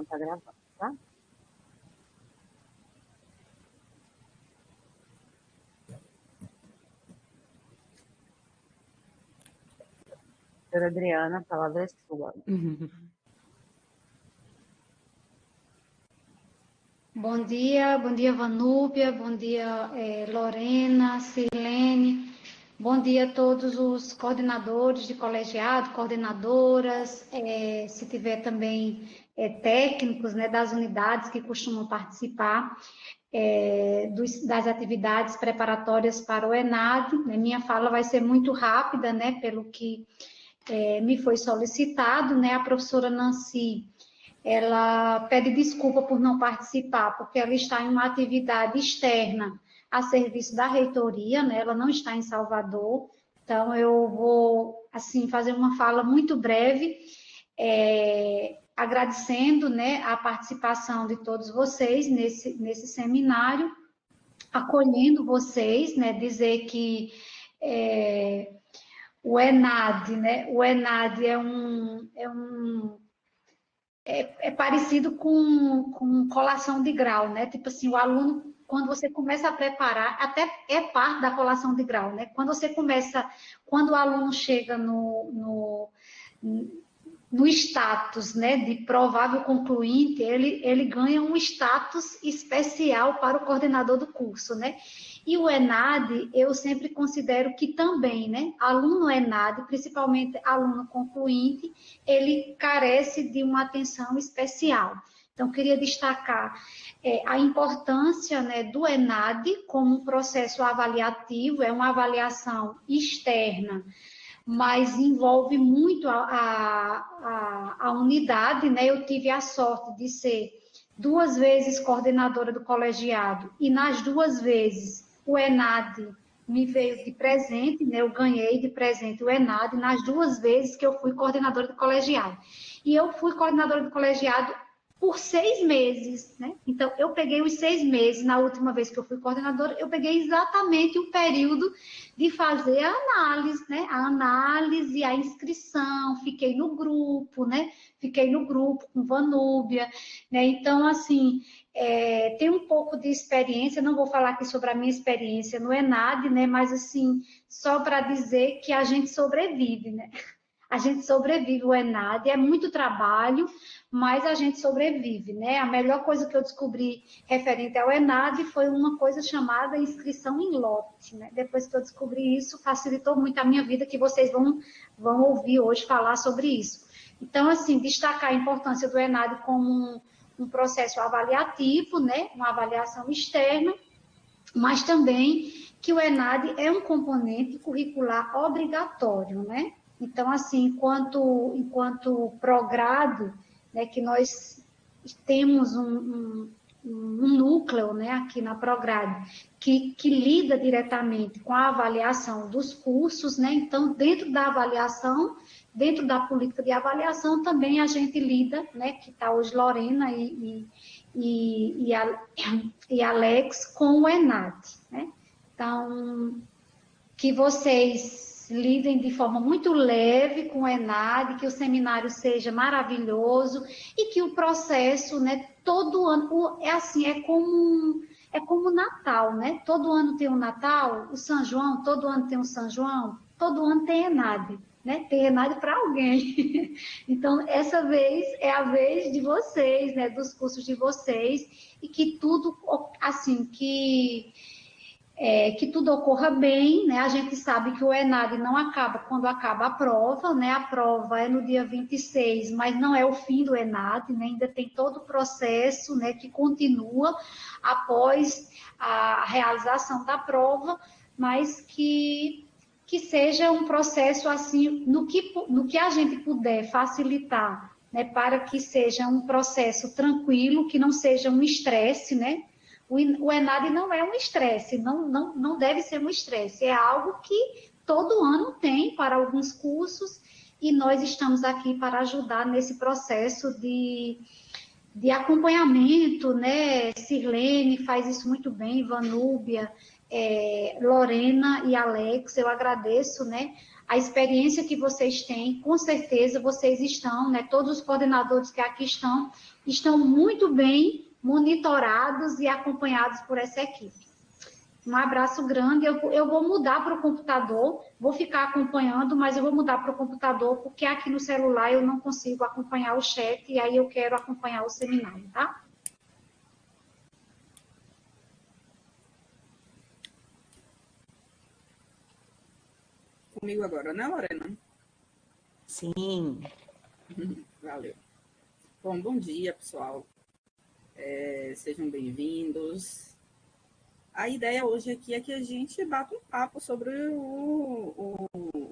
não está gravando, tá? Doutora Adriana, a palavra é sua. Bom dia, Vanúbia, bom dia, Lorena, Sirlene, bom dia a todos os coordenadores de colegiado, coordenadoras, se tiver também técnicos, né, das unidades que costumam participar das atividades preparatórias para o ENAD. Né, minha fala vai ser muito rápida, né, pelo que me foi solicitado, né, a professora Nancy, ela pede desculpa por não participar, porque ela está em uma atividade externa a serviço da reitoria, né? Ela não está em Salvador, então eu vou, assim, fazer uma fala muito breve, agradecendo, né, a participação de todos vocês nesse seminário, acolhendo vocês, né, dizer que o ENAD, né, o ENAD é parecido com colação de grau, né? Tipo assim, o aluno, quando você começa a preparar, até é parte da colação de grau, né? Quando o aluno chega no status, né, de provável concluinte, ele ganha um status especial para o coordenador do curso, né? E o ENAD, eu sempre considero que também, né, aluno ENAD, principalmente aluno concluinte, ele carece de uma atenção especial. Então, queria destacar a importância, né, do ENAD como um processo avaliativo, é uma avaliação externa, mas envolve muito a unidade, né? Eu tive a sorte de ser 2 vezes coordenadora do colegiado, e nas 2 vezes o ENAD me veio de presente, né? Eu ganhei de presente o ENAD nas 2 vezes que eu fui coordenadora do colegiado. E eu fui coordenadora do colegiado por 6 meses, né? Então, eu peguei os 6 meses, na última vez que eu fui coordenadora, eu peguei exatamente o período de fazer a análise, né? A análise, a inscrição, fiquei no grupo, né? Fiquei no grupo com Vanúbia, né? Então, assim, tem um pouco de experiência, não vou falar aqui sobre a minha experiência no ENAD, né? Mas, assim, só para dizer que a gente sobrevive, né? A gente sobrevive, o ENAD, é muito trabalho, mas a gente sobrevive, né? A melhor coisa que eu descobri referente ao ENAD foi uma coisa chamada inscrição em lote, né? Depois que eu descobri isso, facilitou muito a minha vida, que vocês vão ouvir hoje falar sobre isso. Então, assim, destacar a importância do ENAD como um processo avaliativo, né? Uma avaliação externa, mas também que o ENAD é um componente curricular obrigatório, né? Então, assim, enquanto progrado, né, que nós temos um núcleo, né, aqui na Prograde, que lida diretamente com a avaliação dos cursos, né? Então, dentro da avaliação, dentro da política de avaliação, também a gente lida, né, que está hoje Lorena e Alex, com o ENAD, né? Então, que vocês lidem de forma muito leve com o ENAD, que o seminário seja maravilhoso e que o processo, né, todo ano, é como o Natal, né? Todo ano tem um Natal, o São João, todo ano tem um São João, todo ano tem ENAD, né? Tem ENAD para alguém. Então, essa vez é a vez de vocês, né, dos cursos de vocês, e que tudo, assim, que tudo ocorra bem, né? A gente sabe que o ENAD não acaba quando acaba a prova, né? A prova é no dia 26, mas não é o fim do ENAD, né? Ainda tem todo o processo, né, que continua após a realização da prova, mas que seja um processo assim, no que a gente puder facilitar, né, para que seja um processo tranquilo, que não seja um estresse, né? O ENAD não é um estresse, não deve ser um estresse, é algo que todo ano tem para alguns cursos, e nós estamos aqui para ajudar nesse processo de acompanhamento, né? Sirlene faz isso muito bem, Vanúbia, Lorena e Alex, eu agradeço, né, A experiência que vocês têm, com certeza vocês estão, né, todos os coordenadores que aqui estão muito bem monitorados e acompanhados por essa equipe. Um abraço grande. Eu vou mudar para o computador, vou ficar acompanhando, mas eu vou mudar para o computador, porque aqui no celular eu não consigo acompanhar o chat, e aí eu quero acompanhar o seminário, tá? Comigo agora, né, Lorena? Sim. Valeu. Bom dia, pessoal. Sejam bem-vindos. A ideia hoje aqui é que a gente bata um papo sobre o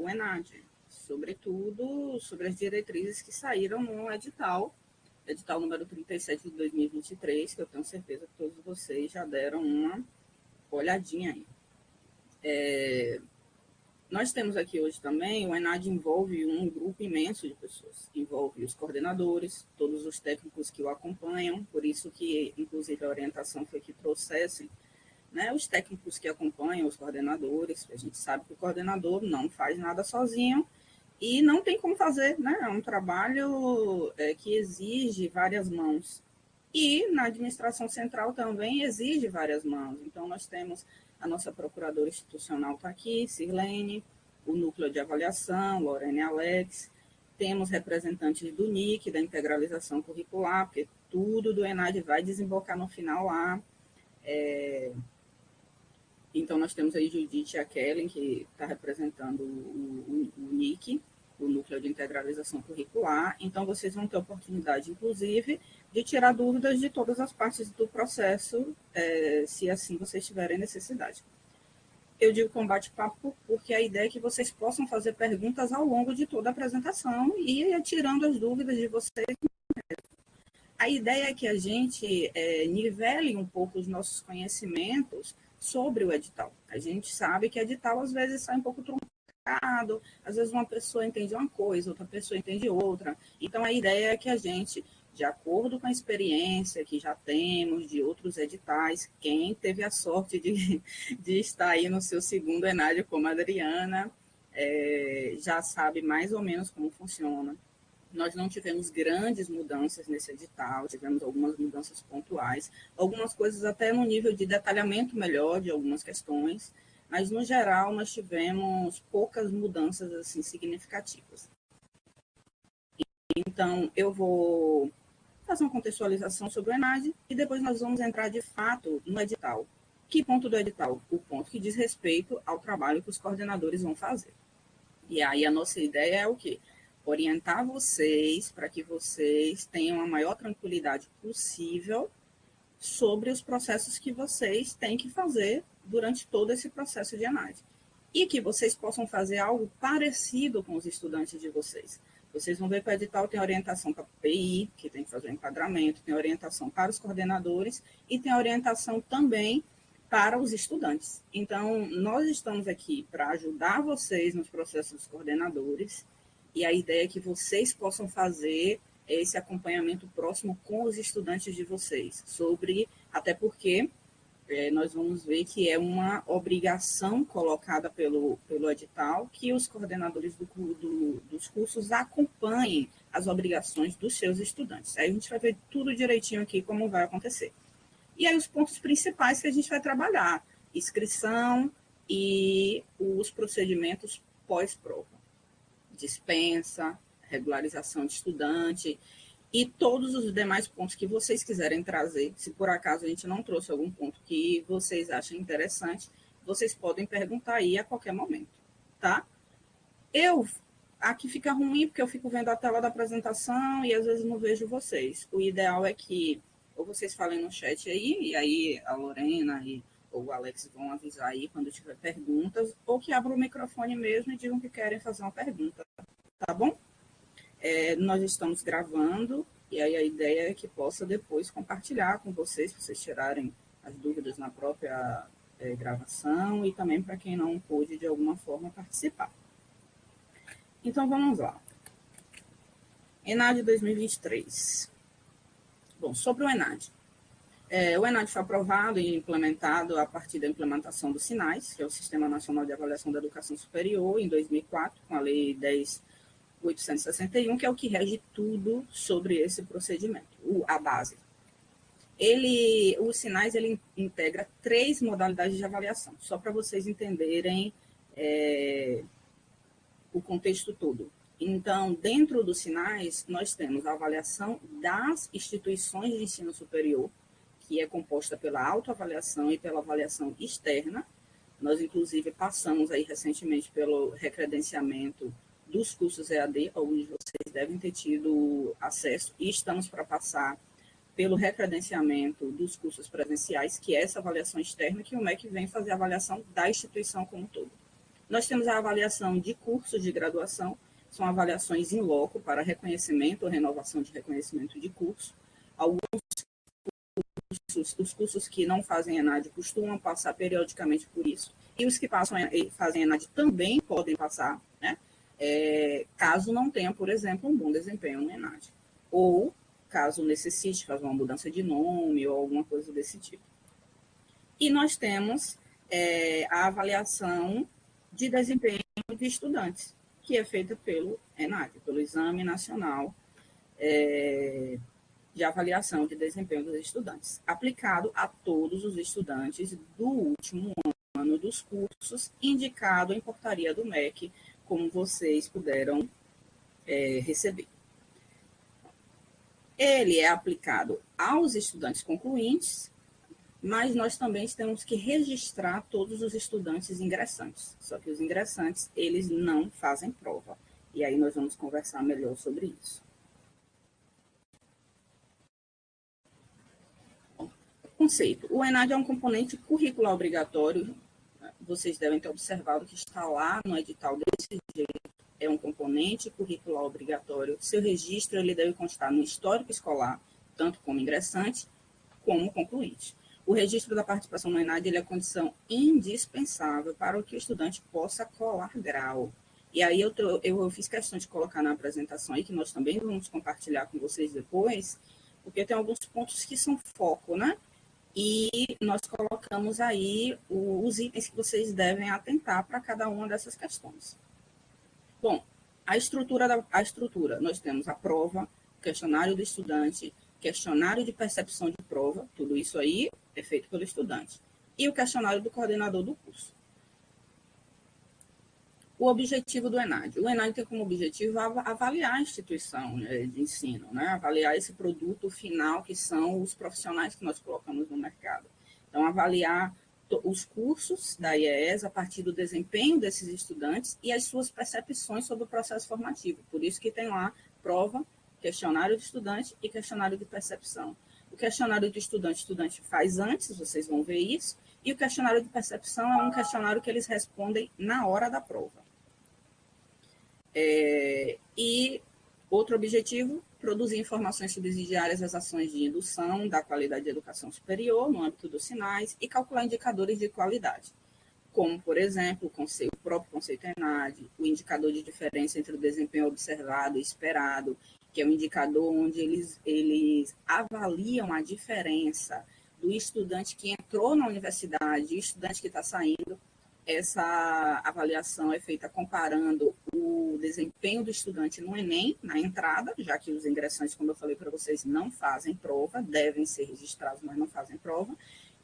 ENAD, sobretudo sobre as diretrizes que saíram no edital número 37 de 2023, que eu tenho certeza que todos vocês já deram uma olhadinha aí. Nós temos aqui hoje também, o ENAD envolve um grupo imenso de pessoas, envolve os coordenadores, todos os técnicos que o acompanham, por isso que, inclusive, a orientação foi que trouxessem, né, os técnicos que acompanham os coordenadores. A gente sabe que o coordenador não faz nada sozinho e não tem como fazer, né? É um trabalho que exige várias mãos. E na administração central também exige várias mãos. Então, nós temos a nossa procuradora institucional está aqui, Sirlene, o núcleo de avaliação, Lorena e Alex, temos representantes do NIC, da integralização curricular, porque tudo do ENAD vai desembocar no final lá. Então, nós temos aí Judite e a Kellen, que está representando o NIC, o Núcleo de Integralização Curricular. Então, vocês vão ter oportunidade, inclusive, de tirar dúvidas de todas as partes do processo, se assim vocês tiverem necessidade. Eu digo com bate-papo porque a ideia é que vocês possam fazer perguntas ao longo de toda a apresentação e ir tirando as dúvidas de vocês. A ideia é que a gente nivele um pouco os nossos conhecimentos sobre o edital. A gente sabe que edital, às vezes, sai um pouco truncado, às vezes uma pessoa entende uma coisa, outra pessoa entende outra. Então, a ideia é que a gente, de acordo com a experiência que já temos de outros editais, quem teve a sorte de estar aí no seu segundo ENAD como a Adriana, já sabe mais ou menos como funciona. Nós não tivemos grandes mudanças nesse edital, tivemos algumas mudanças pontuais, algumas coisas até no nível de detalhamento melhor de algumas questões, mas, no geral, nós tivemos poucas mudanças assim, significativas. Então, eu vou fazer uma contextualização sobre o ENAD e depois nós vamos entrar, de fato, no edital. Que ponto do edital? O ponto que diz respeito ao trabalho que os coordenadores vão fazer. E aí a nossa ideia é o quê? Orientar vocês para que vocês tenham a maior tranquilidade possível sobre os processos que vocês têm que fazer durante todo esse processo de análise. E que vocês possam fazer algo parecido com os estudantes de vocês. Vocês vão ver que o edital tem orientação para a PI, que tem que fazer o enquadramento, tem orientação para os coordenadores e tem orientação também para os estudantes. Então, nós estamos aqui para ajudar vocês nos processos dos coordenadores, e a ideia é que vocês possam fazer esse acompanhamento próximo com os estudantes de vocês, até porque nós vamos ver que é uma obrigação colocada pelo edital que os coordenadores dos cursos acompanhem as obrigações dos seus estudantes. Aí a gente vai ver tudo direitinho aqui como vai acontecer. E aí os pontos principais que a gente vai trabalhar: inscrição e os procedimentos pós-prova, dispensa, regularização de estudante e todos os demais pontos que vocês quiserem trazer. Se por acaso a gente não trouxe algum ponto que vocês achem interessante, vocês podem perguntar aí a qualquer momento, tá? Aqui fica ruim porque eu fico vendo a tela da apresentação e às vezes não vejo vocês. O ideal é que ou vocês falem no chat aí, e aí a Lorena ou o Alex vão avisar aí quando tiver perguntas, ou que abram o microfone mesmo e digam que querem fazer uma pergunta, tá bom? Nós estamos gravando, e aí a ideia é que possa depois compartilhar com vocês, para vocês tirarem as dúvidas na própria gravação, e também para quem não pôde, de alguma forma, participar. Então, vamos lá. ENAD 2023. Bom, sobre o ENAD. O ENAD foi aprovado e implementado a partir da implementação dos SINAIS, que é o Sistema Nacional de Avaliação da Educação Superior, em 2004, com a Lei 10.861, que é o que rege tudo sobre esse procedimento, a base. Os SINAIS ele integra 3 modalidades de avaliação, só para vocês entenderem o contexto todo. Então, dentro dos SINAIS, nós temos a avaliação das instituições de ensino superior, que é composta pela autoavaliação e pela avaliação externa. Nós, inclusive, passamos aí recentemente pelo recredenciamento dos cursos EAD, alguns de vocês devem ter tido acesso, e estamos para passar pelo recredenciamento dos cursos presenciais, que é essa avaliação externa, que o MEC vem fazer a avaliação da instituição como um todo. Nós temos a avaliação de cursos de graduação, são avaliações in loco para reconhecimento ou renovação de reconhecimento de curso. Alguns os cursos que não fazem ENAD costumam passar periodicamente por isso, e os que fazem ENAD também podem passar, né? Caso não tenha, por exemplo, um bom desempenho no ENAD. Ou caso necessite fazer uma mudança de nome ou alguma coisa desse tipo. E nós temos a avaliação de desempenho de estudantes, que é feita pelo ENAD, pelo Exame Nacional de Avaliação de Desempenho dos Estudantes, aplicado a todos os estudantes do último ano dos cursos, indicado em portaria do MEC, como vocês puderam receber. Ele é aplicado aos estudantes concluintes, mas nós também temos que registrar todos os estudantes ingressantes. Só que os ingressantes, eles não fazem prova. E aí nós vamos conversar melhor sobre isso. Conceito. O ENAD é um componente curricular obrigatório. Vocês devem ter observado que está lá no edital desse jeito. É um componente curricular obrigatório. Seu registro ele deve constar no histórico escolar, tanto como ingressante, como concluinte. O registro da participação no ENAD ele é condição indispensável para que o estudante possa colar grau. E aí eu fiz questão de colocar na apresentação aí, que nós também vamos compartilhar com vocês depois, porque tem alguns pontos que são foco, né? E nós colocamos aí os itens que vocês devem atentar para cada uma dessas questões. Bom, a estrutura, nós temos a prova, questionário do estudante, questionário de percepção de prova, tudo isso aí é feito pelo estudante, e o questionário do coordenador do curso. O objetivo do ENAD. O ENAD tem como objetivo avaliar a instituição de ensino, né? Avaliar esse produto final, que são os profissionais que nós colocamos no mercado. Então, avaliar os cursos da IES a partir do desempenho desses estudantes e as suas percepções sobre o processo formativo. Por isso que tem lá prova, questionário de estudante e questionário de percepção. O questionário de estudante, o estudante faz antes, vocês vão ver isso, e o questionário de percepção é um questionário que eles respondem na hora da prova. E outro objetivo, produzir informações subsidiárias às ações de indução da qualidade da educação superior, no âmbito dos SINAIS, e calcular indicadores de qualidade, como, por exemplo, o próprio conceito ENAD, o indicador de diferença entre o desempenho observado e esperado, que é um indicador onde eles avaliam a diferença do estudante que entrou na universidade e o estudante que está saindo. Essa avaliação é feita comparando o desempenho do estudante no Enem, na entrada, já que os ingressantes, como eu falei para vocês, não fazem prova, devem ser registrados, mas não fazem prova,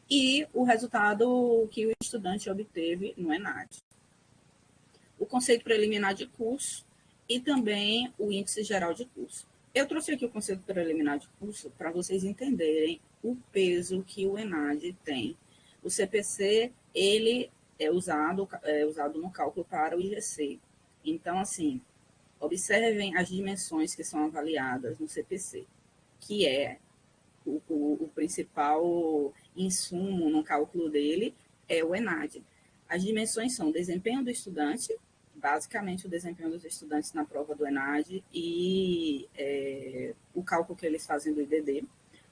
e o resultado que o estudante obteve no ENAD. O conceito preliminar de curso e também o índice geral de curso. Eu trouxe aqui o conceito preliminar de curso para vocês entenderem o peso que o ENAD tem. O CPC, ele é usado no cálculo para o IGC. Então, assim, observem as dimensões que são avaliadas no CPC, que é o principal insumo no cálculo dele, é o ENAD. As dimensões são desempenho do estudante, basicamente o desempenho dos estudantes na prova do ENAD e o cálculo que eles fazem do IDD,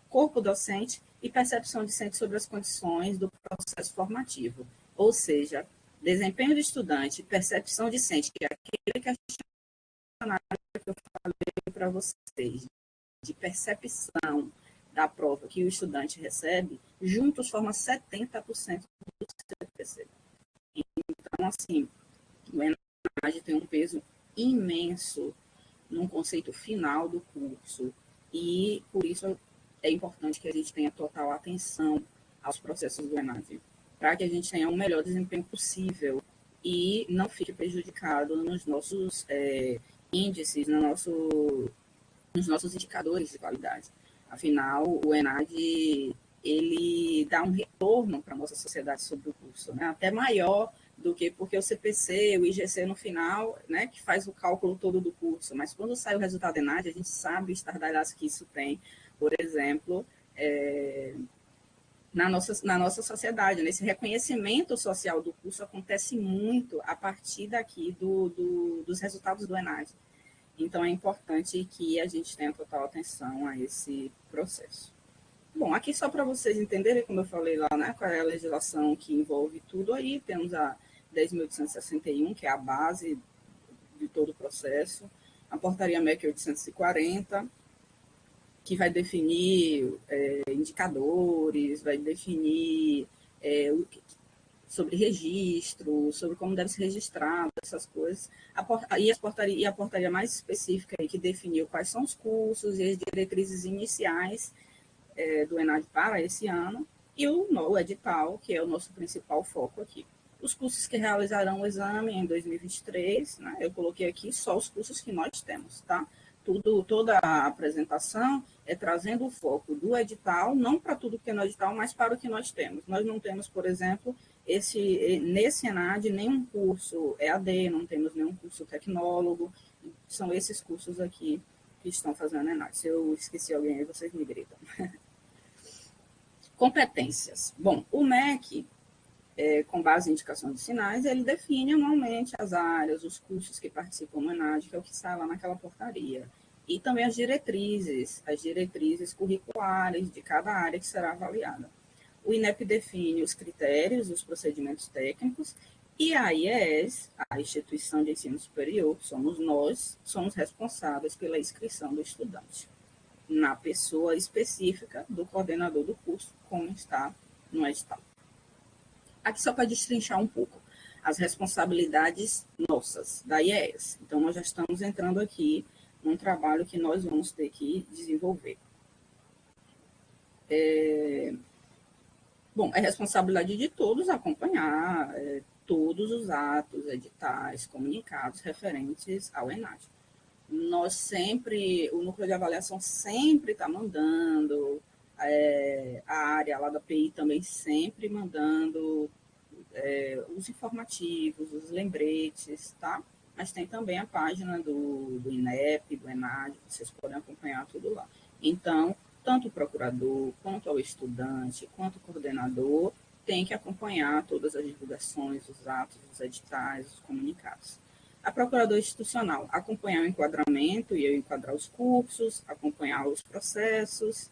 corpo docente e percepção discente sobre as condições do processo formativo. Ou seja, desempenho do estudante, percepção discente, que é aquele questionário que eu falei para vocês, de percepção da prova que o estudante recebe, juntos forma 70% do CPC. Então, assim, o ENAD tem um peso imenso num conceito final do curso, e por isso é importante que a gente tenha total atenção aos processos do ENAD, para que a gente tenha o melhor desempenho possível e não fique prejudicado nos nossos índices, nos nossos indicadores de qualidade. Afinal, o ENAD, ele dá um retorno para a nossa sociedade sobre o curso, né? Até maior do que porque o CPC, o IGC no final, né, que faz o cálculo todo do curso. Mas quando sai o resultado do ENAD, a gente sabe o estardalhaço que isso tem, por exemplo, na nossa sociedade. Né? Esse reconhecimento social do curso acontece muito a partir daqui dos resultados do ENAD. Então, é importante que a gente tenha total atenção a esse processo. Bom, aqui só para vocês entenderem, como eu falei lá, né, qual é a legislação que envolve tudo aí, temos a 10.861, que é a base de todo o processo, a portaria MEC 840, que vai definir indicadores, vai definir sobre registro, sobre como deve ser registrado, essas coisas. E a portaria mais específica aí, que definiu quais são os cursos e as diretrizes iniciais do ENAD para esse ano, e o edital, que é o nosso principal foco aqui. Os cursos que realizarão o exame em 2023, né, eu coloquei aqui só os cursos que nós temos, tá? Toda a apresentação é trazendo o foco do edital, não para tudo que é no edital, mas para o que nós temos. Nós não temos, por exemplo, nesse ENAD, nenhum curso EAD, não temos nenhum curso tecnólogo, são esses cursos aqui que estão fazendo ENAD. Se eu esqueci alguém aí, vocês me gritam. Competências. Bom, o MEC, com base em indicação de sinais, ele define anualmente as áreas, os cursos que participam no ENAD, que é o que está lá naquela portaria. E também as diretrizes curriculares de cada área que será avaliada. O INEP define os critérios, os procedimentos técnicos, e a IES, a Instituição de Ensino Superior, somos nós, somos responsáveis pela inscrição do estudante, na pessoa específica do coordenador do curso, como está no edital. Aqui só para destrinchar um pouco as responsabilidades nossas, da IES. Então, nós já estamos entrando aqui num trabalho que nós vamos ter que desenvolver. Bom, é responsabilidade de todos acompanhar todos os atos, editais, comunicados referentes ao ENAD. Nós sempre, o núcleo de avaliação sempre está mandando, a área lá da PI também sempre mandando os informativos, os lembretes, tá? Mas tem também a página do INEP, do ENAD, vocês podem acompanhar tudo lá. Então, tanto o procurador, quanto o estudante, quanto o coordenador, tem que acompanhar todas as divulgações, os atos, os editais, os comunicados. A procuradora institucional, acompanhar o enquadramento e enquadrar os cursos, acompanhar os processos,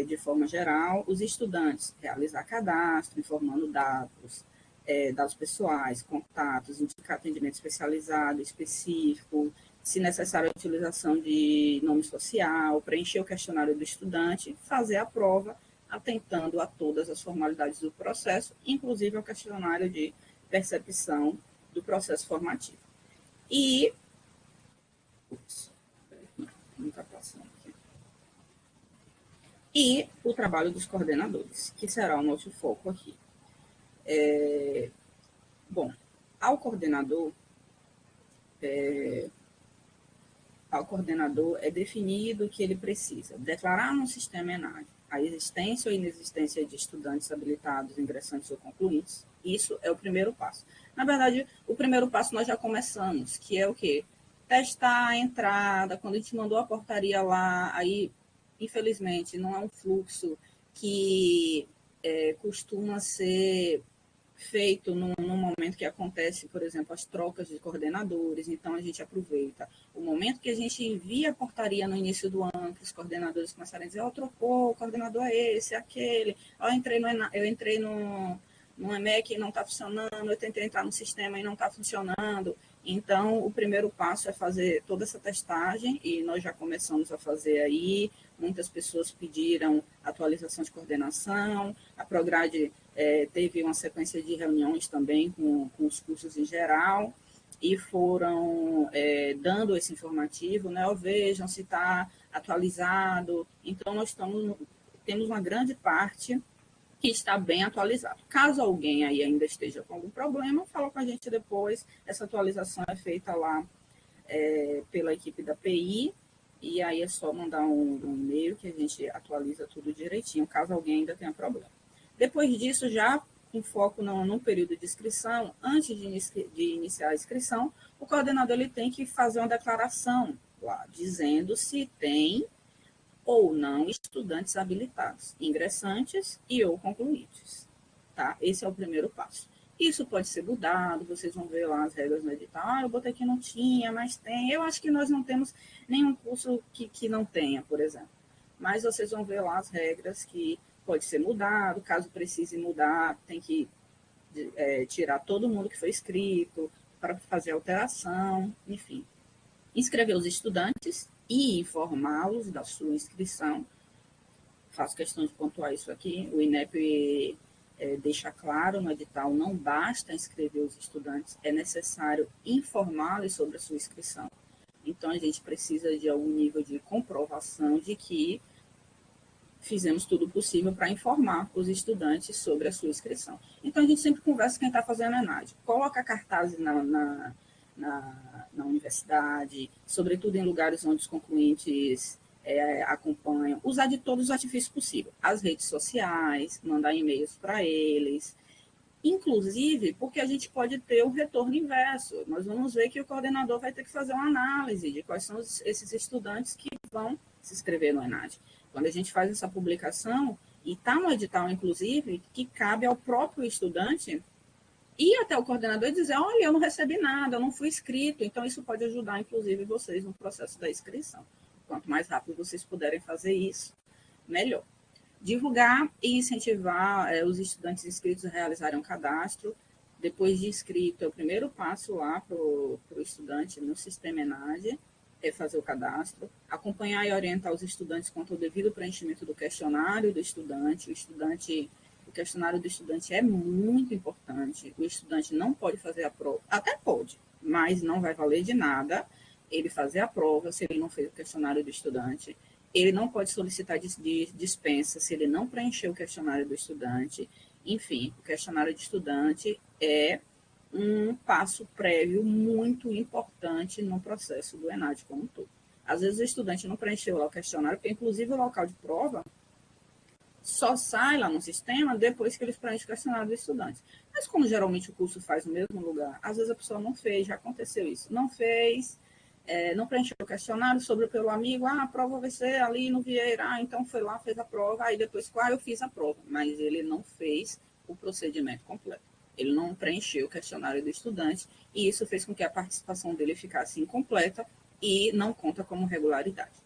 de forma geral. Os estudantes, realizar cadastro, informando dados pessoais, contatos, indicar atendimento especializado, específico, se necessário a utilização de nome social, preencher o questionário do estudante, fazer a prova, atentando a todas as formalidades do processo, inclusive ao questionário de percepção do processo formativo. E o trabalho dos coordenadores, que será o nosso foco aqui. Bom, ao coordenador é definido que ele precisa declarar no sistema ENAD a existência ou inexistência de estudantes habilitados, ingressantes ou concluintes. Isso é o primeiro passo. Na verdade, o primeiro passo nós já começamos, que é o quê? Testar a entrada. Quando a gente mandou a portaria lá, aí, infelizmente, não é um fluxo que costuma ser feito no momento que acontece, por exemplo, as trocas de coordenadores. Então, a gente aproveita o momento que a gente envia a portaria no início do ano, que os coordenadores começarem a dizer, trocou, o coordenador é esse, é aquele, eu entrei no EMEC e não está funcionando, eu tentei entrar no sistema e não está funcionando. Então, o primeiro passo é fazer toda essa testagem, e nós já começamos a fazer aí muitas pessoas pediram atualização de coordenação, a Prograde teve uma sequência de reuniões também com os cursos em geral, e foram dando esse informativo, né? Vejam se está atualizado. Então, temos uma grande parte que está bem atualizado. Caso alguém aí ainda esteja com algum problema, fala com a gente depois. Essa atualização é feita lá pela equipe da PI, e aí é só mandar um e-mail que a gente atualiza tudo direitinho, caso alguém ainda tenha problema. Depois disso, já com foco no período de inscrição, antes de iniciar a inscrição, o coordenador ele tem que fazer uma declaração lá, dizendo se tem ou não estudantes habilitados, ingressantes e ou concluintes. Tá? Esse é o primeiro passo. Isso pode ser mudado, vocês vão ver lá as regras no edital. Eu botei que não tinha, mas tem. Eu acho que nós não temos nenhum curso que não tenha, por exemplo. Mas vocês vão ver lá as regras que pode ser mudado. Caso precise mudar, tem que tirar todo mundo que foi inscrito para fazer alteração, enfim. Inscrever os estudantes e informá-los da sua inscrição. Faço questão de pontuar isso aqui. O INEP deixa claro no edital, não basta inscrever os estudantes, é necessário informá-los sobre a sua inscrição. Então, a gente precisa de algum nível de comprovação de que fizemos tudo possível para informar os estudantes sobre a sua inscrição. Então, a gente sempre conversa com quem está fazendo a ENAD. Coloca cartazes na universidade, sobretudo em lugares onde os concluintes acompanham, usar de todos os artifícios possíveis. As redes sociais, mandar e-mails para eles, inclusive porque a gente pode ter o retorno inverso. Nós vamos ver que o coordenador vai ter que fazer uma análise de quais são esses estudantes que vão se inscrever no ENAD. Quando a gente faz essa publicação, e está no edital, inclusive, que cabe ao próprio estudante ir até o coordenador e dizer, olha, eu não recebi nada, eu não fui inscrito. Então, isso pode ajudar, inclusive, vocês no processo da inscrição. Quanto mais rápido vocês puderem fazer isso, melhor. Divulgar e incentivar os estudantes inscritos a realizarem um cadastro. Depois de inscrito, é o primeiro passo lá para o estudante no sistema ENAD, é fazer o cadastro. Acompanhar e orientar os estudantes quanto ao devido preenchimento do questionário do estudante. O questionário do estudante é muito importante. O estudante não pode fazer a prova, até pode, mas não vai valer de nada ele fazer a prova se ele não fez o questionário do estudante. Ele não pode solicitar dispensa se ele não preencheu o questionário do estudante. Enfim, o questionário de estudante é um passo prévio muito importante no processo do ENAD como um todo. Às vezes o estudante não preencheu lá o questionário, porque inclusive o local de prova só sai lá no sistema depois que eles preenchem o questionário do estudante. Mas como geralmente o curso faz no mesmo lugar, às vezes a pessoa não fez, já aconteceu isso, não fez, não preencheu o questionário, sobrou pelo amigo, a prova vai ser ali no Vieira, então foi lá, fez a prova, aí depois, eu fiz a prova, mas ele não fez o procedimento completo. Ele não preencheu o questionário do estudante, e isso fez com que a participação dele ficasse incompleta e não conta como regularidade.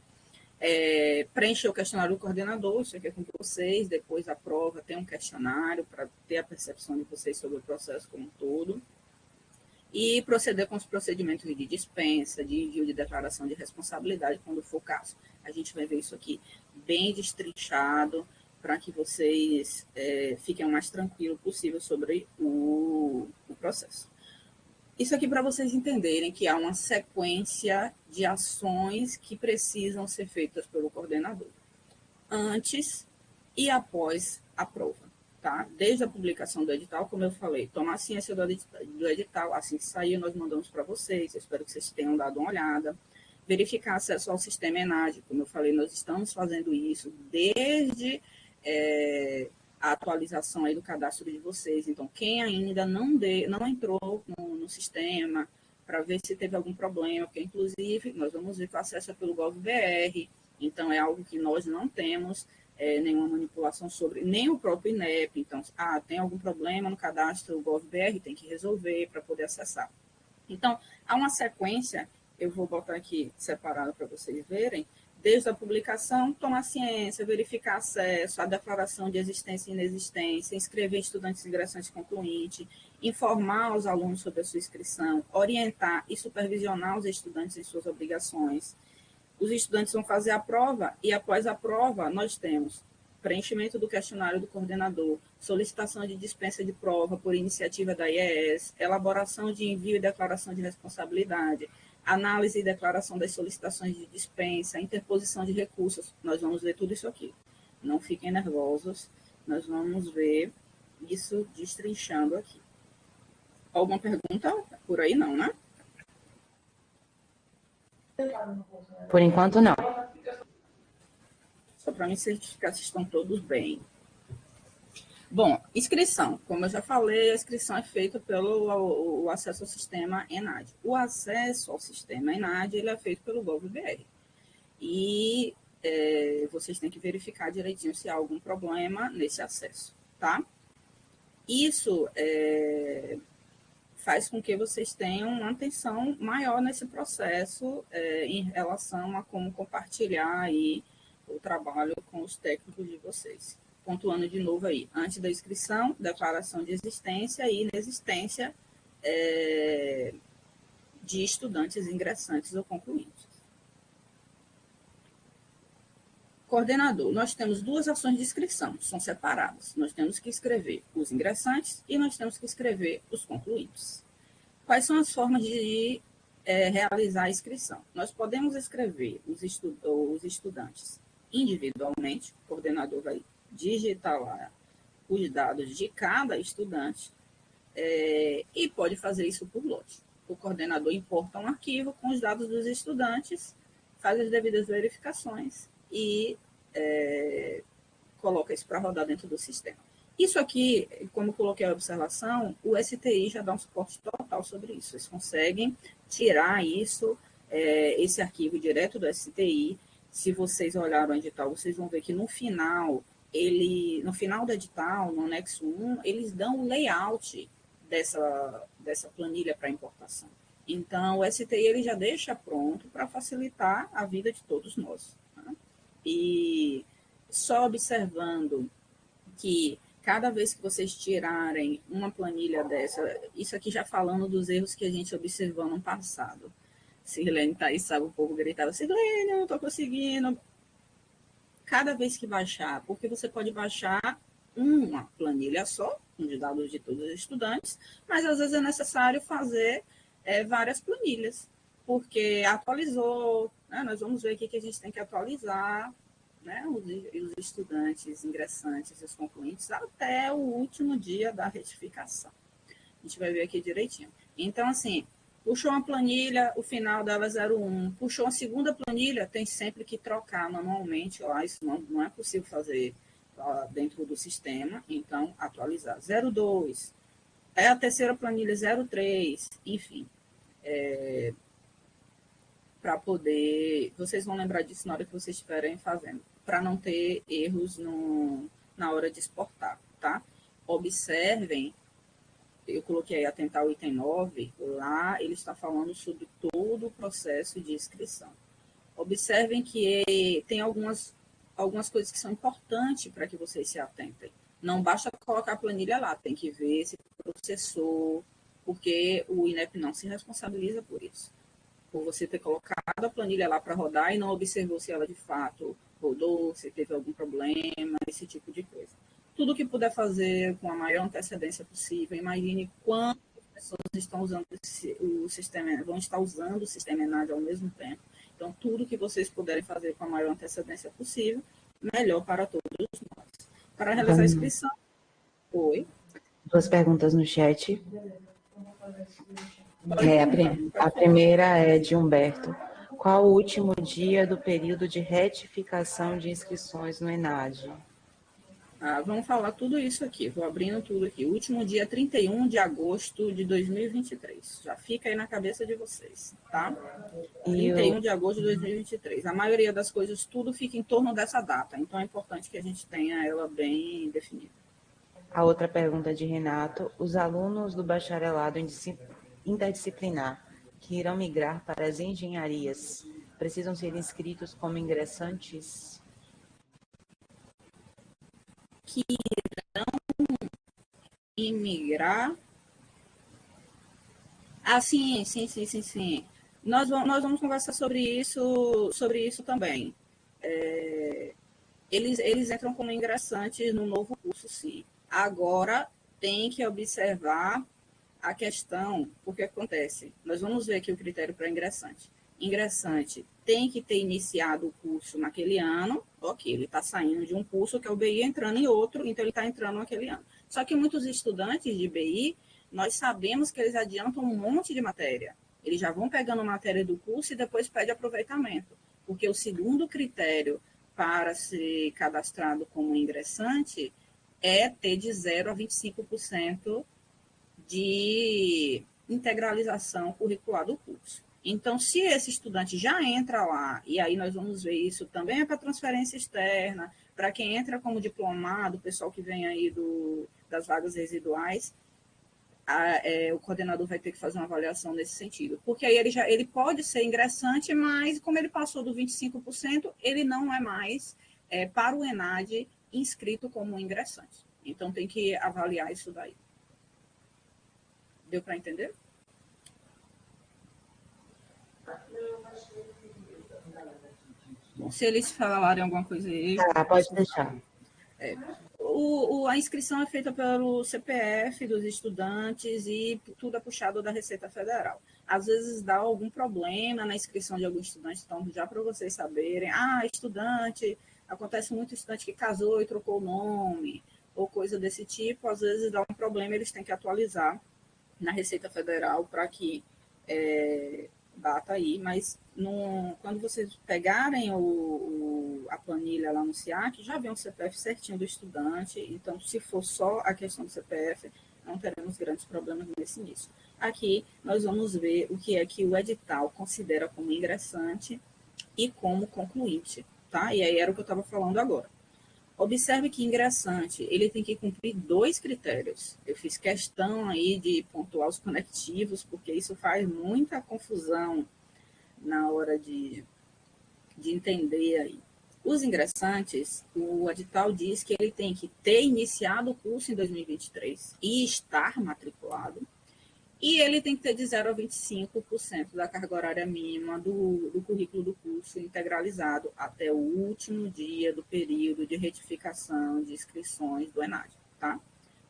Preencher o questionário do coordenador, isso aqui é com vocês, depois a prova tem um questionário para ter a percepção de vocês sobre o processo como um todo. E proceder com os procedimentos de dispensa, de envio de declaração de responsabilidade, quando for o caso. A gente vai ver isso aqui bem destrinchado, para que vocês fiquem o mais tranquilo possível sobre o processo. Isso aqui para vocês entenderem que há uma sequência de ações que precisam ser feitas pelo coordenador, antes e após a prova. Tá? Desde a publicação do edital, como eu falei, tomar ciência do edital, assim que sair, nós mandamos para vocês, eu espero que vocês tenham dado uma olhada. Verificar acesso ao sistema ENAD, como eu falei, nós estamos fazendo isso desde a atualização aí do cadastro de vocês. Então, quem ainda não entrou no sistema, para ver se teve algum problema, porque, inclusive, nós vamos ver que o acesso é pelo GovBR, então é algo que nós não temos nenhuma manipulação sobre, nem o próprio INEP. Então, tem algum problema no cadastro GovBR, tem que resolver para poder acessar. Então, há uma sequência, eu vou botar aqui separado para vocês verem, desde a publicação, tomar ciência, verificar acesso, a declaração de existência e inexistência, inscrever estudantes ingressantes concluinte, informar os alunos sobre a sua inscrição, orientar e supervisionar os estudantes em suas obrigações, Os estudantes vão fazer a prova e, após a prova, nós temos preenchimento do questionário do coordenador, solicitação de dispensa de prova por iniciativa da IES, elaboração de envio e declaração de responsabilidade, análise e declaração das solicitações de dispensa, interposição de recursos. Nós vamos ver tudo isso aqui. Não fiquem nervosos, nós vamos ver isso destrinchando aqui. Alguma pergunta? Por aí não, né? Por enquanto, não. Só para me certificar se estão todos bem. Bom, inscrição. Como eu já falei, a inscrição é feita pelo o acesso ao sistema ENAD. O acesso ao sistema ENAD ele é feito pelo GovBR. E vocês têm que verificar direitinho se há algum problema nesse acesso, tá? Isso faz com que vocês tenham uma atenção maior nesse processo em relação a como compartilhar aí o trabalho com os técnicos de vocês. Pontuando de novo aí, antes da inscrição, declaração de existência e inexistência de estudantes ingressantes ou concluintes. Coordenador, nós temos duas ações de inscrição, são separadas. Nós temos que escrever os ingressantes e nós temos que escrever os concluintes. Quais são as formas de realizar a inscrição? Nós podemos escrever os estudantes individualmente, o coordenador vai digitar lá os dados de cada estudante e pode fazer isso por lote. O coordenador importa um arquivo com os dados dos estudantes, faz as devidas verificações e coloca isso para rodar dentro do sistema. Isso aqui, como coloquei a observação, o STI já dá um suporte total sobre isso. Eles conseguem tirar isso, esse arquivo direto do STI. Se vocês olharem o edital, vocês vão ver que no final do edital, no anexo 1, eles dão o layout dessa planilha para importação. Então, o STI ele já deixa pronto para facilitar a vida de todos nós. Tá? E só observando que cada vez que vocês tirarem uma planilha dessa, isso aqui já falando dos erros que a gente observou no passado. Sirlene tá aí, sabe, um pouco gritava, Sirlene, não estou conseguindo. Cada vez que baixar, porque você pode baixar uma planilha só, com os dados de todos os estudantes, mas às vezes é necessário fazer várias planilhas, porque atualizou, né? Nós vamos ver aqui que a gente tem que atualizar, né, os estudantes ingressantes e os concluintes até o último dia da retificação. A gente vai ver aqui direitinho. Então, assim, puxou uma planilha, o final dela é 01. Puxou uma segunda planilha, tem sempre que trocar manualmente. Lá, isso não é possível fazer dentro do sistema. Então, atualizar. 02. É a terceira planilha 03. Enfim. Para poder... Vocês vão lembrar disso na hora que vocês estiverem fazendo. Para não ter erros na hora de exportar, tá? Observem, eu coloquei aí atentar o item 9, lá ele está falando sobre todo o processo de inscrição. Observem que tem algumas coisas que são importantes para que vocês se atentem. Não basta colocar a planilha lá, tem que ver se processou, porque o INEP não se responsabiliza por isso. Por você ter colocado a planilha lá para rodar e não observou se ela de fato rodou, se teve algum problema, esse tipo de coisa. Tudo que puder fazer com a maior antecedência possível. Imagine quantas pessoas estão usando o sistema, vão estar usando o sistema ENAD ao mesmo tempo. Então, tudo que vocês puderem fazer com a maior antecedência possível, melhor para todos nós. Para realizar a inscrição... Oi? Duas perguntas no chat. A primeira é de Humberto. Qual o último dia do período de retificação de inscrições no ENAD? Vamos falar tudo isso aqui, vou abrindo tudo aqui. O último dia 31 de agosto de 2023. Já fica aí na cabeça de vocês, tá? 31 de agosto de 2023. A maioria das coisas, tudo fica em torno dessa data. Então, é importante que a gente tenha ela bem definida. A outra pergunta é de Renato. Os alunos do bacharelado interdisciplinar que irão migrar para as engenharias precisam ser inscritos como ingressantes? Que irão imigrar? Sim. Nós vamos conversar sobre isso também. Eles entram como ingressantes no novo curso, sim. Agora, tem que observar a questão, porque acontece. Nós vamos ver aqui o critério para ingressante. Ingressante tem que ter iniciado o curso naquele ano, ok, ele está saindo de um curso que é o BI, entrando em outro, então ele está entrando naquele ano. Só que muitos estudantes de BI, nós sabemos que eles adiantam um monte de matéria. Eles já vão pegando matéria do curso e depois pedem aproveitamento, porque o segundo critério para ser cadastrado como ingressante é ter de 0 a 25% de integralização curricular do curso. Então, se esse estudante já entra lá, e aí nós vamos ver isso também é para transferência externa, para quem entra como diplomado, o pessoal que vem aí das vagas residuais, o coordenador vai ter que fazer uma avaliação nesse sentido. Porque aí ele pode ser ingressante, mas como ele passou do 25%, ele não é mais, para o ENAD, inscrito como ingressante. Então, tem que avaliar isso daí. Deu para entender? Bom, se eles falarem alguma coisa aí... Pode deixar. A inscrição é feita pelo CPF dos estudantes e tudo é puxado da Receita Federal. Às vezes dá algum problema na inscrição de algum estudante, então já para vocês saberem, estudante, acontece muito estudante que casou e trocou o nome, ou coisa desse tipo, às vezes dá um problema, eles têm que atualizar na Receita Federal para que bata aí, mas quando vocês pegarem a planilha lá no SIAC, já vem o CPF certinho do estudante, então se for só a questão do CPF, não teremos grandes problemas nesse início. Aqui nós vamos ver o que é que o edital considera como ingressante e como concluinte, tá? E aí era o que eu estava falando agora. Observe que ingressante, ele tem que cumprir 2 critérios. Eu fiz questão aí de pontuar os conectivos, porque isso faz muita confusão na hora de entender aí. Os ingressantes, o edital diz que ele tem que ter iniciado o curso em 2023 e estar matriculado, e ele tem que ter de 0 a 25% da carga horária mínima do currículo do curso integralizado até o último dia do período de retificação de inscrições do ENAD, tá?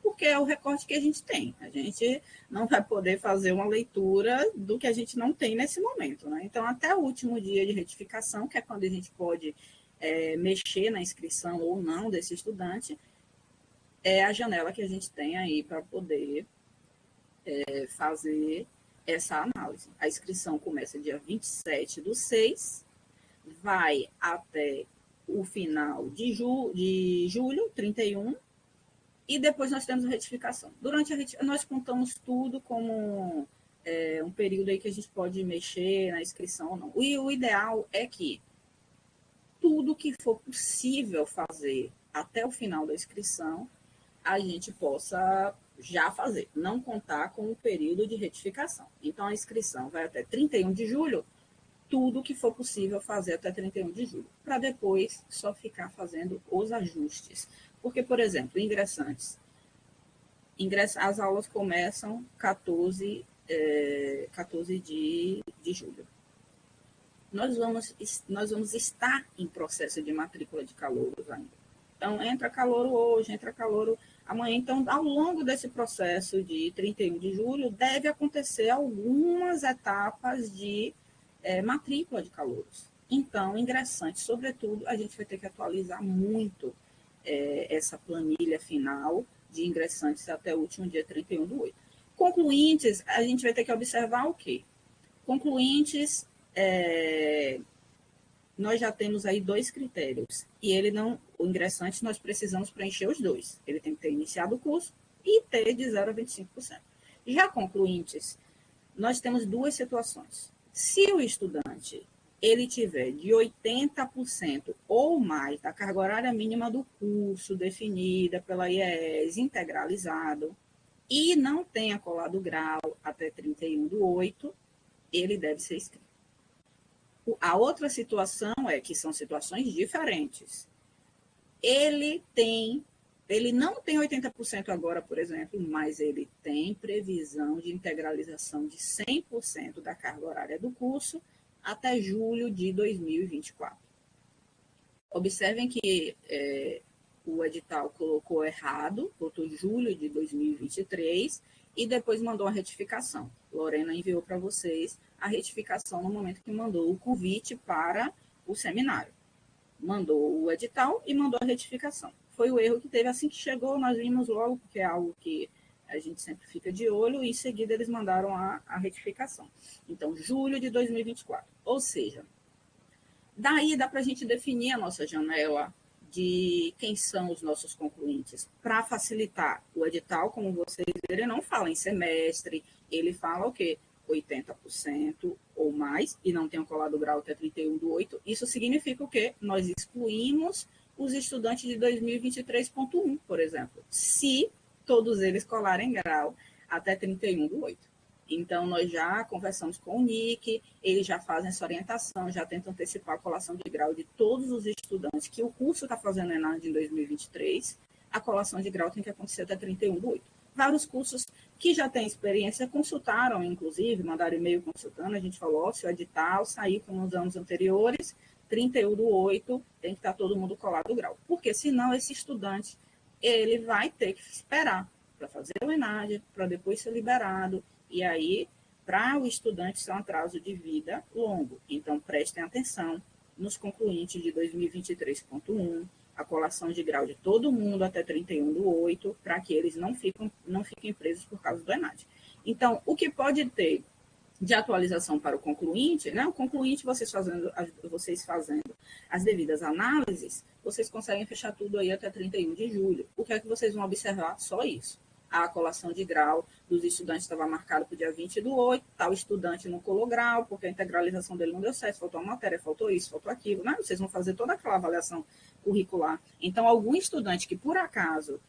Porque é o recorte que a gente tem. A gente não vai poder fazer uma leitura do que a gente não tem nesse momento, né? Então, até o último dia de retificação, que é quando a gente pode mexer na inscrição ou não desse estudante, é a janela que a gente tem aí para poder fazer essa análise. A inscrição começa dia 27/6, vai até o final de julho, 31, e depois nós temos a retificação. Durante a retificação, nós contamos tudo como um período aí que a gente pode mexer na inscrição ou não. E o ideal é que tudo que for possível fazer até o final da inscrição, a gente possa já fazer, não contar com o período de retificação. Então, a inscrição vai até 31 de julho, tudo que for possível fazer até 31 de julho, para depois só ficar fazendo os ajustes. Porque, por exemplo, ingressantes, as aulas começam 14 de julho. Nós vamos estar em processo de matrícula de calouros ainda. Então, entra calouro hoje, entra calouro amanhã. Então, ao longo desse processo de 31 de julho, deve acontecer algumas etapas de matrícula de calouros. Então, ingressantes, sobretudo, a gente vai ter que atualizar muito essa planilha final de ingressantes até o último dia 31/8. Concluintes, a gente vai ter que observar o quê? Concluintes, nós já temos aí 2 critérios. E o ingressante, nós precisamos preencher os 2. Ele tem que ter iniciado o curso e ter de 0 a 25%. Já concluintes, nós temos 2 situações. Se o estudante ele tiver de 80% ou mais da carga horária mínima do curso definida pela IES integralizado e não tenha colado grau até 31/8, ele deve ser inscrito. A outra situação é que são situações diferentes. Ele tem Ele não tem 80% agora, por exemplo, mas ele tem previsão de integralização de 100% da carga horária do curso até julho de 2024. Observem que o edital colocou errado, botou julho de 2023 e depois mandou a retificação. Lorena enviou para vocês a retificação no momento que mandou o convite para o seminário. Mandou o edital e mandou a retificação. Foi o erro que teve assim que chegou, nós vimos logo, porque é algo que a gente sempre fica de olho, e em seguida eles mandaram a retificação. Então, julho de 2024. Ou seja, daí dá para a gente definir a nossa janela de quem são os nossos concluintes. Para facilitar o edital, como vocês viram, ele não fala em semestre, ele fala o quê? 80% ou mais, e não tenham colado o grau até 31/8. Isso significa o quê? Nós excluímos os estudantes de 2023.1, por exemplo, se todos eles colarem grau até 31/8. Então, nós já conversamos com o NIC, eles já fazem essa orientação, já tentam antecipar a colação de grau de todos os estudantes que o curso está fazendo ENAD em 2023. A colação de grau tem que acontecer até 31/8. Vários cursos que já têm experiência consultaram, inclusive, mandaram e-mail consultando, a gente falou, se o edital sair como nos anos anteriores, 31/8, tem que estar todo mundo colado o grau. Porque, senão, esse estudante, ele vai ter que esperar para fazer o ENAD, para depois ser liberado. E aí, para o estudante, isso é um atraso de vida longo. Então, prestem atenção nos concluintes de 2023.1, a colação de grau de todo mundo até 31/8, para que eles não fiquem presos por causa do ENAD. Então, o que pode ter de atualização para o concluinte, né? O concluinte, vocês fazendo as devidas análises, vocês conseguem fechar tudo aí até 31 de julho. O que é que vocês vão observar? Só isso. A colação de grau dos estudantes estava marcada para o dia 20/8, tal estudante não colou grau, porque a integralização dele não deu certo, faltou uma matéria, faltou isso, faltou aquilo, né? Vocês vão fazer toda aquela avaliação curricular. Então, algum estudante que, por acaso,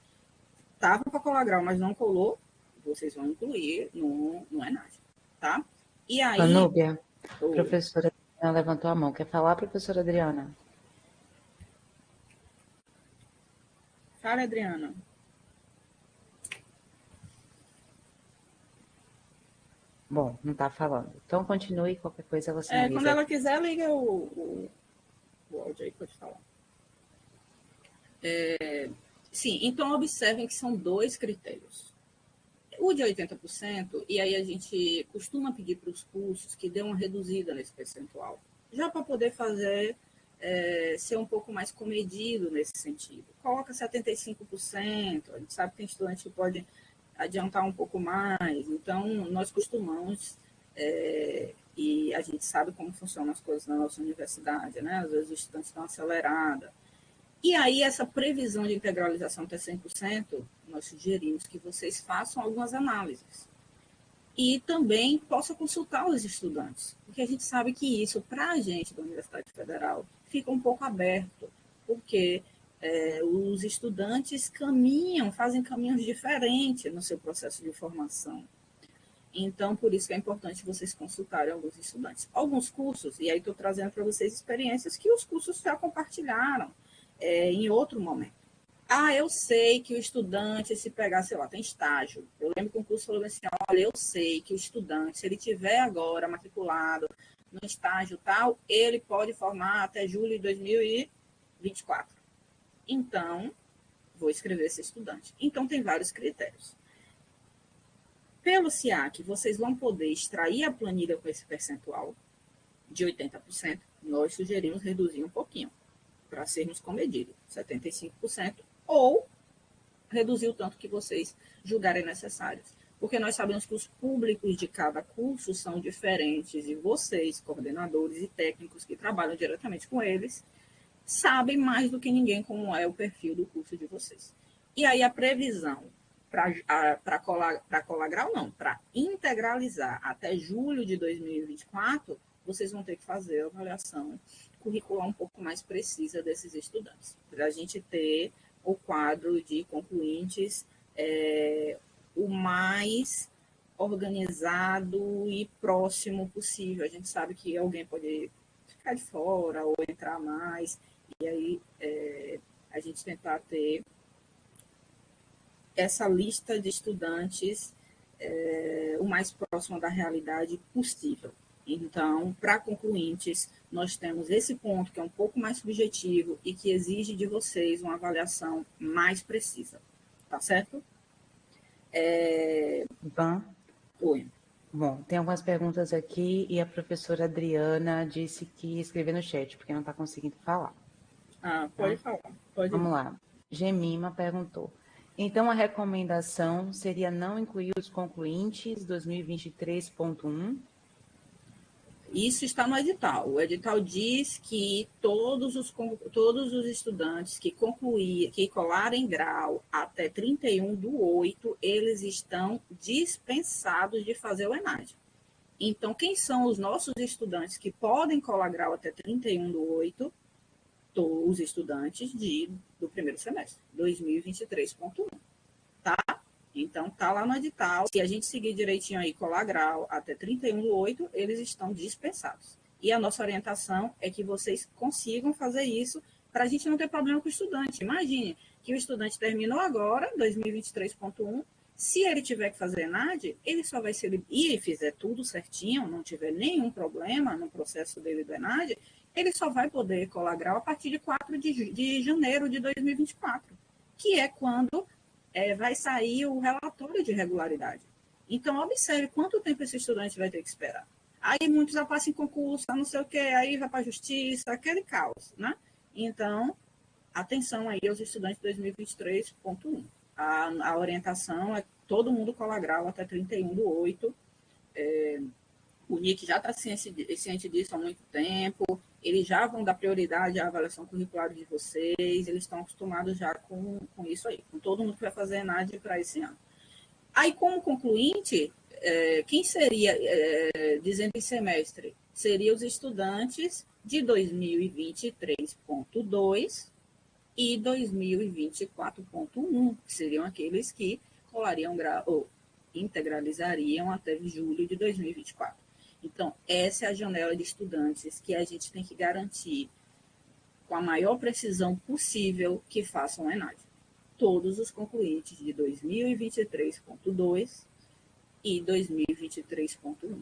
estava para colar grau, mas não colou, vocês vão incluir no ENAD, tá? E aí... Anúbia, a professora Adriana levantou a mão. Quer falar, professora Adriana? Fala, Adriana. Bom, não está falando. Então, continue, qualquer coisa você analisa. Quando ela quiser, liga o áudio aí, pode falar. Sim, então observem que são 2 critérios. O de 80%, e aí a gente costuma pedir para os cursos que dê uma reduzida nesse percentual, já para poder fazer, ser um pouco mais comedido nesse sentido. Coloca 75%, a gente sabe que tem estudante que pode adiantar um pouco mais, então nós costumamos, e a gente sabe como funcionam as coisas na nossa universidade, né? Às vezes os estudantes estão acelerados. E aí, essa previsão de integralização até 100%, nós sugerimos que vocês façam algumas análises. E também possam consultar os estudantes, porque a gente sabe que isso, para a gente da Universidade Federal, fica um pouco aberto, porque os estudantes fazem caminhos diferentes no seu processo de formação. Então, por isso que é importante vocês consultarem alguns estudantes. Alguns cursos, e aí estou trazendo para vocês experiências que os cursos já compartilharam em outro momento. Eu sei que o estudante, se pegar, sei lá, tem estágio. Eu lembro que um curso falou assim, olha, eu sei que o estudante, se ele tiver agora matriculado no estágio tal, ele pode formar até julho de 2024. Então, vou escrever esse estudante. Então, tem vários critérios. Pelo SIAC, vocês vão poder extrair a planilha com esse percentual de 80%. Nós sugerimos reduzir um pouquinho, para sermos comedidos, 75%, ou reduzir o tanto que vocês julgarem necessários. Porque nós sabemos que os públicos de cada curso são diferentes e vocês, coordenadores e técnicos que trabalham diretamente com eles, sabem mais do que ninguém como é o perfil do curso de vocês. E aí a previsão para colar grau, não, para integralizar até julho de 2024, vocês vão ter que fazer a avaliação curricular um pouco mais precisa desses estudantes, para a gente ter o quadro de concluintes o mais organizado e próximo possível. A gente sabe que alguém pode ficar de fora ou entrar mais, e aí a gente tentar ter essa lista de estudantes o mais próximo da realidade possível. Então, para concluintes, nós temos esse ponto que é um pouco mais subjetivo e que exige de vocês uma avaliação mais precisa. Tá certo? Ivan? Oi. Bom, tem algumas perguntas aqui e a professora Adriana disse que escreveu no chat, porque não está conseguindo falar. Pode falar. Pode Vamos lá. Gemima perguntou. Então, a recomendação seria não incluir os concluintes 2023.1? Isso está no edital. O edital diz que todos os estudantes que colarem grau até 31/8, eles estão dispensados de fazer o ENAD. Então, quem são os nossos estudantes que podem colar grau até 31/8? Os estudantes do primeiro semestre, 2023.1, tá? Então, tá lá no edital. Se a gente seguir direitinho aí, colar grau até 31/8, eles estão dispensados. E a nossa orientação é que vocês consigam fazer isso para a gente não ter problema com o estudante. Imagine que o estudante terminou agora, 2023.1, se ele tiver que fazer ENAD, ele só vai ser... E fizer tudo certinho, não tiver nenhum problema no processo dele do ENAD, ele só vai poder colar grau a partir de 4 de janeiro de 2024, que é quando vai sair o relatório de regularidade. Então, observe quanto tempo esse estudante vai ter que esperar. Aí muitos já passam em concurso, não sei o quê, aí vai para a justiça, aquele caos, né? Então, atenção aí aos estudantes de 2023.1. A orientação é todo mundo colar grau até 31/8. O NIC já está ciente disso há muito tempo, eles já vão dar prioridade à avaliação curricular de vocês, eles estão acostumados já com isso aí, com todo mundo que vai fazer ENAD para esse ano. Aí, como concluinte, quem seria, dizendo em semestre, seriam os estudantes de 2023.2 e 2024.1, que seriam aqueles que colariam grau, ou integralizariam até julho de 2024. Então, essa é a janela de estudantes que a gente tem que garantir com a maior precisão possível que façam o ENAD. Todos os concluintes de 2023.2 e 2023.1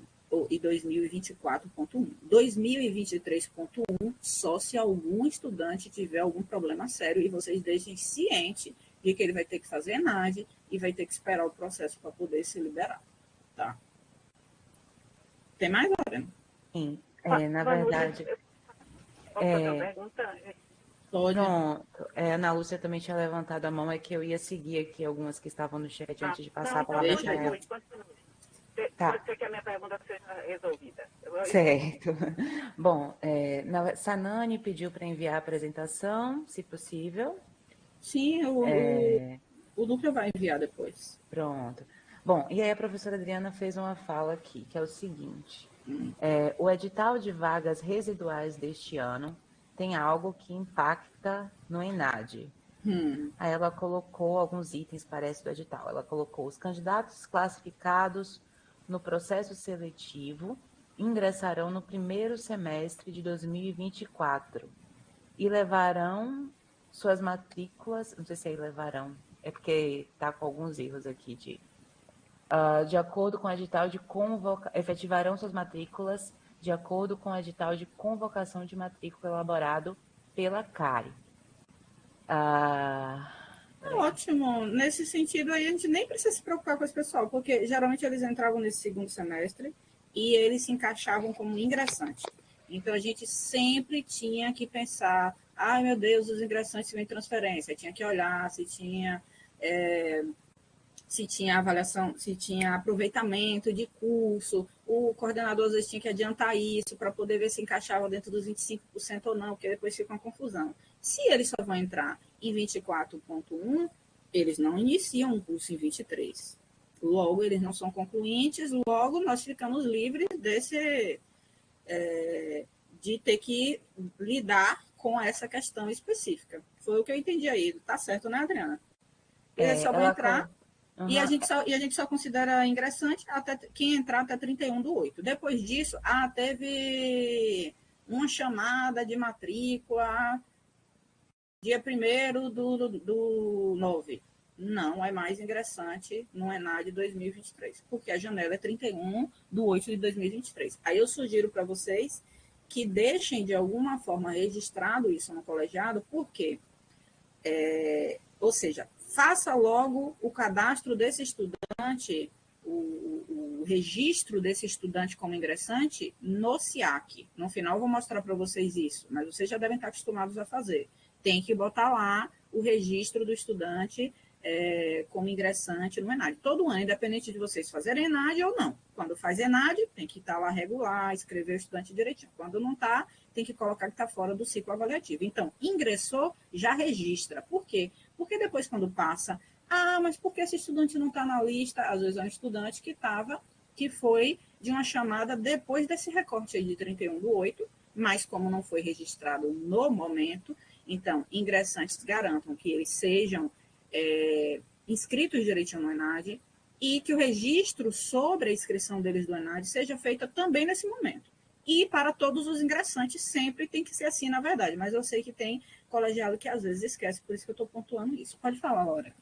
e 2024.1. 2023.1 só se algum estudante tiver algum problema sério e vocês deixem ciente de que ele vai ter que fazer ENAD e vai ter que esperar o processo para poder se liberar, tá? Tem mais, Lorena? Sim, na verdade... Posso fazer uma pergunta? Pode. Pronto. A Ana Lúcia também tinha levantado a mão, é que eu ia seguir aqui algumas que estavam no chat antes de passar a palavra para ela. Continue. Tá. Pode ser que a minha pergunta seja resolvida. Certo. Bom, Sanani pediu para enviar a apresentação, se possível. Sim, o Dutra vai enviar depois. Pronto. Bom, e aí a professora Adriana fez uma fala aqui, que é o seguinte. O edital de vagas residuais deste ano tem algo que impacta no ENAD. Aí ela colocou alguns itens, parece, do edital. Ela colocou os candidatos classificados no processo seletivo ingressarão no primeiro semestre de 2024 e levarão suas matrículas, não sei se aí levarão, é porque está com alguns erros aqui, de acordo com o edital de efetivarão suas matrículas de acordo com o edital de convocação de matrícula elaborado pela CARE. Ótimo. Nesse sentido aí, a gente nem precisa se preocupar com esse pessoal, porque geralmente eles entravam nesse segundo semestre e eles se encaixavam como ingressantes. Então, a gente sempre tinha que pensar, ai, meu Deus, os ingressantes vêm transferência. Tinha que olhar se tinha avaliação, se tinha aproveitamento de curso, o coordenador às vezes tinha que adiantar isso para poder ver se encaixava dentro dos 25% ou não, porque depois fica uma confusão. Se eles só vão entrar em 24.1, eles não iniciam o curso em 23. Logo, eles não são concluintes, logo nós ficamos livres de ter que lidar com essa questão específica. Foi o que eu entendi aí. Tá certo, né, Adriana? Eles só vão entrar... E a gente só considera ingressante até quem entrar até 31/8. Depois disso, teve uma chamada de matrícula dia 1º do 9. não é mais ingressante no ENAD 2023, porque a janela é 31/8/2023. Aí eu sugiro para vocês que deixem de alguma forma registrado isso no colegiado, porque, ou seja, faça logo o cadastro desse estudante, o registro desse estudante como ingressante no SIAC. No final eu vou mostrar para vocês isso, mas vocês já devem estar acostumados a fazer. Tem que botar lá o registro do estudante como ingressante no ENAD. Todo ano, independente de vocês fazerem ENAD ou não. Quando faz ENAD, tem que estar lá regular, escrever o estudante direitinho. Quando não está, tem que colocar que está fora do ciclo avaliativo. Então, ingressou, já registra. Por quê? Porque depois, quando passa, mas por que esse estudante não está na lista? Às vezes é um estudante que foi de uma chamada depois desse recorte aí de 31/8, mas como não foi registrado no momento, então, ingressantes garantam que eles sejam inscritos direitinho no ENAD e que o registro sobre a inscrição deles do ENAD seja feita também nesse momento. E para todos os ingressantes sempre tem que ser assim, na verdade, mas eu sei que tem colegiado que às vezes esquece, por isso que eu estou pontuando isso. Pode falar, Laura.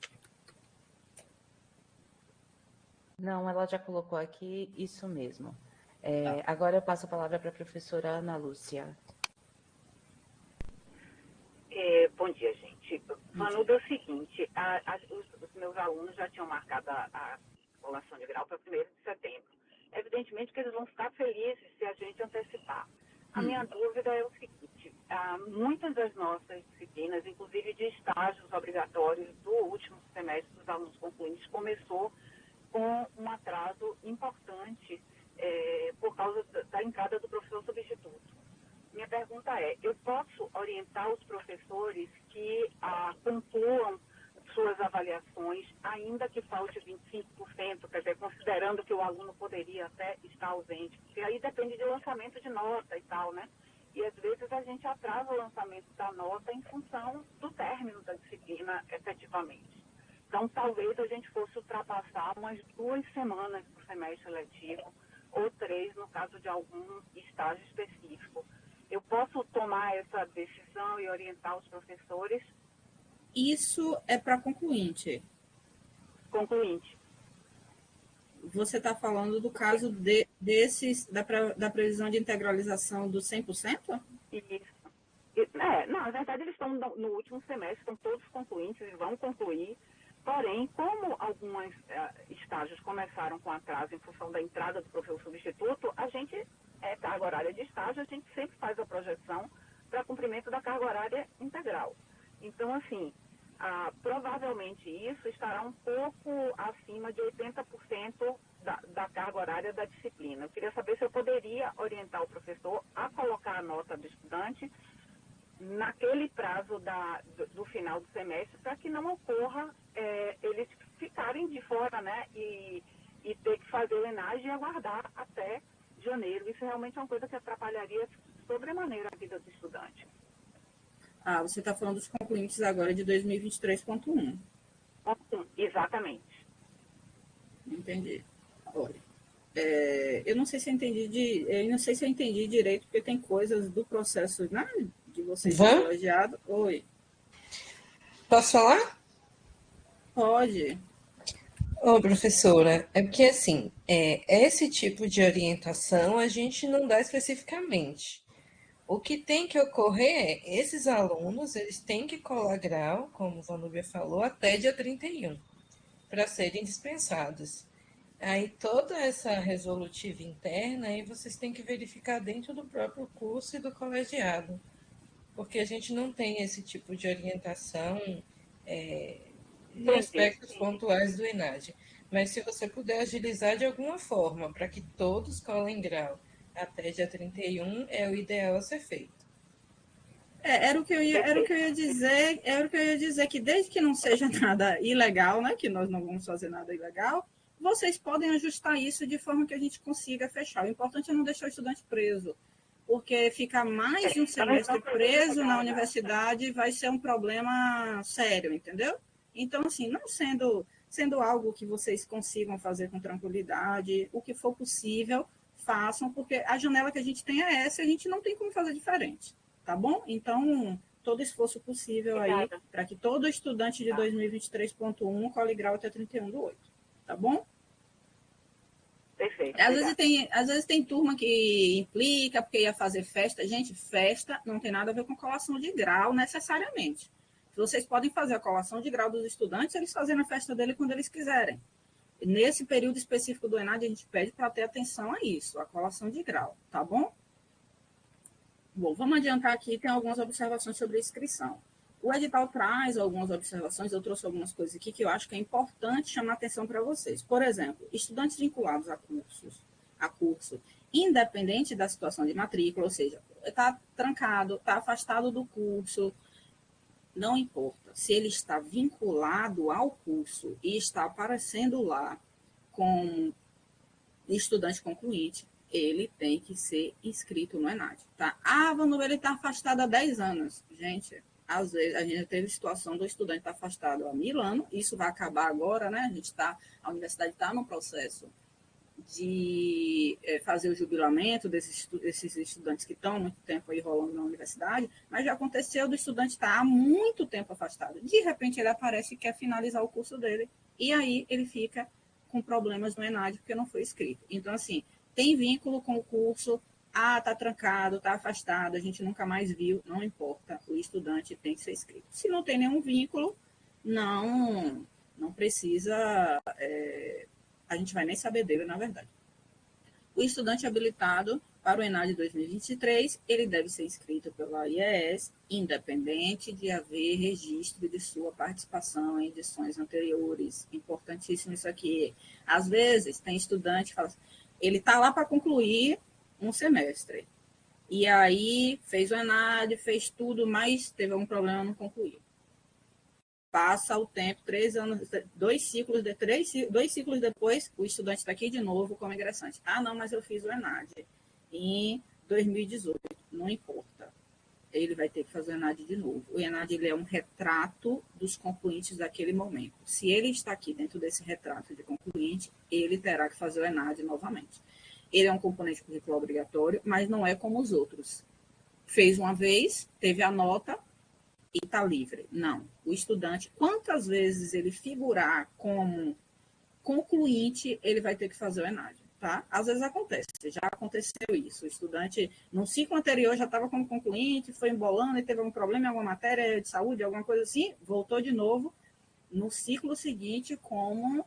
Não, ela já colocou aqui isso mesmo. Agora eu passo a palavra para a professora Ana Lúcia. Bom dia, gente. Vanuda, é o seguinte, os meus alunos já tinham marcado a colação de grau para 1º de setembro. Evidentemente que eles vão ficar felizes se a gente antecipar. A minha dúvida é o seguinte, muitas das nossas disciplinas, inclusive de estágios obrigatórios do último semestre dos alunos concluintes, começou com um atraso importante por causa da entrada do professor substituto. Minha pergunta é, eu posso orientar os professores que concluam suas avaliações, ainda que falte 25%, quer dizer, considerando que o aluno poderia até estar ausente, porque aí depende de lançamento de nota e tal, né? E às vezes a gente atrasa o lançamento da nota em função do término da disciplina efetivamente. Então, talvez a gente fosse ultrapassar umas 2 semanas do semestre letivo, ou 3 no caso de algum estágio específico. Eu posso tomar essa decisão e orientar os professores? Isso é para concluinte. Concluinte. Você está falando do caso da previsão de integralização do 100%? Isso. Não, na verdade, eles estão no último semestre, estão todos concluintes, eles vão concluir. Porém, como alguns estágios começaram com atraso em função da entrada do professor substituto, a gente, carga horária de estágio, a gente sempre faz a projeção para cumprimento da carga horária integral. Então, assim, provavelmente isso estará um pouco acima de 80% da carga horária da disciplina. Eu queria saber se eu poderia orientar o professor a colocar a nota do estudante naquele prazo do final do semestre, para que não ocorra eles ficarem de fora, né, e ter que fazer o ENAD e aguardar até janeiro. Isso realmente é uma coisa que atrapalharia sobremaneira a vida do estudante. Você está falando dos concluintes agora de 2023.1. Exatamente. Entendi. Olha, eu não sei se eu entendi direito, porque tem coisas do processo, né, de vocês ser colegiado. Oi. Posso falar? Pode. Ô, professora, é porque assim, esse tipo de orientação a gente não dá especificamente. O que tem que ocorrer esses alunos, eles têm que colar grau, como a Vanúbia falou, até dia 31, para serem dispensados. Aí toda essa resolutiva interna, aí vocês têm que verificar dentro do próprio curso e do colegiado, porque a gente não tem esse tipo de orientação em aspectos pontuais do ENAD. Mas se você puder agilizar de alguma forma, para que todos colhem grau até dia 31, é o ideal a ser feito. Era o que eu ia dizer, que desde que não seja nada ilegal, né, que nós não vamos fazer nada ilegal, vocês podem ajustar isso de forma que a gente consiga fechar. O importante é não deixar o estudante preso, porque ficar mais de um semestre preso na universidade vai ser um problema sério, entendeu? Então, assim, não sendo algo que vocês consigam fazer com tranquilidade, o que for possível, façam, porque a janela que a gente tem é essa e a gente não tem como fazer diferente, tá bom? Então, todo esforço possível aí para que todo estudante de 2023.1 colhe grau até 31/8, tá bom? Perfeito. Às vezes tem turma que implica porque ia fazer festa. Gente, festa não tem nada a ver com colação de grau necessariamente. Vocês podem fazer a colação de grau dos estudantes, eles fazendo a festa dele quando eles quiserem. Nesse período específico do ENAD, a gente pede para ter atenção a isso, a colação de grau, tá bom? Bom, vamos adiantar aqui, tem algumas observações sobre a inscrição. O edital traz algumas observações, eu trouxe algumas coisas aqui que eu acho que é importante chamar atenção para vocês. Por exemplo, estudantes vinculados a curso, independente da situação de matrícula, ou seja, está trancado, está afastado do curso, não importa. Se ele está vinculado ao curso e está aparecendo lá como estudante concluinte, ele tem que ser inscrito no ENAD, tá? Ah, Vanuva, ele está afastado há 10 anos. Gente, às vezes a gente teve situação do estudante estar afastado há 1000 anos, isso vai acabar agora, né? A universidade está no processo de fazer o jubilamento desses estudantes que estão há muito tempo aí rolando na universidade, mas já aconteceu do estudante estar há muito tempo afastado. De repente ele aparece e quer finalizar o curso dele, e aí ele fica com problemas no ENAD porque não foi inscrito. Então, assim, tem vínculo com o curso, está trancado, está afastado, a gente nunca mais viu, não importa, o estudante tem que ser inscrito. Se não tem nenhum vínculo, não precisa, a gente vai nem saber dele, na verdade. O estudante habilitado para o ENAD 2023, ele deve ser inscrito pela IES, independente de haver registro de sua participação em edições anteriores. Importantíssimo isso aqui. Às vezes, tem estudante que fala assim, ele está lá para concluir um semestre. E aí, fez o ENAD, fez tudo, mas teve algum problema, não concluiu. Passa o tempo, 3 anos, 2 ciclos depois, o estudante está aqui de novo como ingressante. Ah, não, mas eu fiz o ENAD em 2018. Não importa. Ele vai ter que fazer o ENAD de novo. O ENAD ele é um retrato dos concluintes daquele momento. Se ele está aqui dentro desse retrato de concluinte, ele terá que fazer o ENAD novamente. Ele é um componente curricular obrigatório, mas não é como os outros. Fez uma vez, teve a nota, e está livre. Não. O estudante, quantas vezes ele figurar como concluinte, ele vai ter que fazer o ENAD, tá? Às vezes acontece, já aconteceu isso. O estudante, no ciclo anterior, já estava como concluinte, foi embolando e teve algum problema em alguma matéria de saúde, alguma coisa assim, voltou de novo no ciclo seguinte como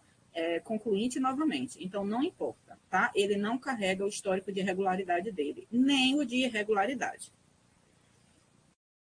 concluinte novamente. Então, não importa, tá? Ele não carrega o histórico de regularidade dele, nem o de irregularidade.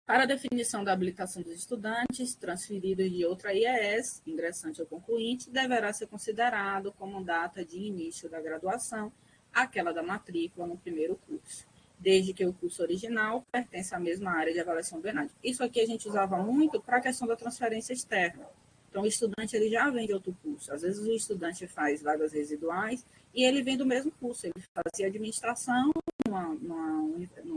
Para a definição da habilitação dos estudantes transferidos de outra IES, ingressante ou concluinte, deverá ser considerado como data de início da graduação aquela da matrícula no primeiro curso, desde que o curso original pertence à mesma área de avaliação do ENAD. Isso aqui a gente usava muito para a questão da transferência externa. Então, o estudante ele já vem de outro curso. Às vezes, o estudante faz vagas residuais e ele vem do mesmo curso. Ele fazia administração numa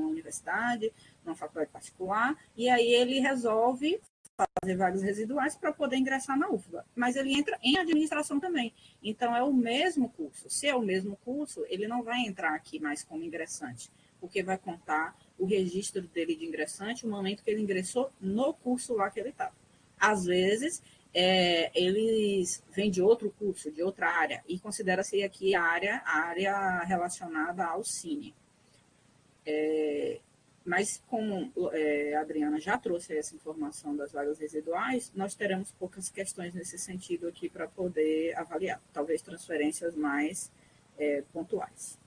universidade, numa faculdade particular, e aí ele resolve fazer vagas residuais para poder ingressar na UFBA. Mas ele entra em administração também. Então, é o mesmo curso. Se é o mesmo curso, ele não vai entrar aqui mais como ingressante, porque vai contar o registro dele de ingressante, o momento que ele ingressou no curso lá que ele estava. Às vezes, eles vêm de outro curso, de outra área, e considera-se aqui a área relacionada ao Cine. Mas como a Adriana já trouxe essa informação das vagas residuais, nós teremos poucas questões nesse sentido aqui para poder avaliar, talvez transferências mais pontuais.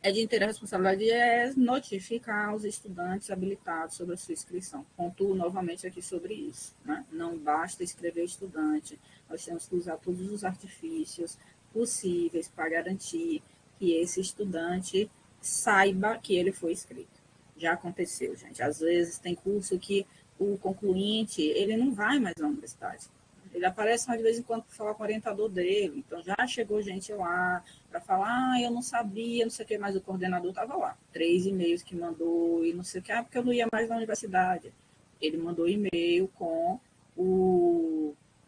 É de inteira responsabilidade notificar os estudantes habilitados sobre a sua inscrição. Pontuo novamente aqui sobre isso, né? Não basta escrever estudante, nós temos que usar todos os artifícios possíveis para garantir que esse estudante saiba que ele foi inscrito. Já aconteceu, gente. Às vezes tem curso que o concluinte, ele não vai mais à universidade. Ele aparece mais de vez em quando para falar com o orientador dele. Então, já chegou gente lá para falar, eu não sabia, não sei o que, mas o coordenador estava lá. 3 e-mails que mandou e não sei o que, porque eu não ia mais na universidade. Ele mandou e-mail com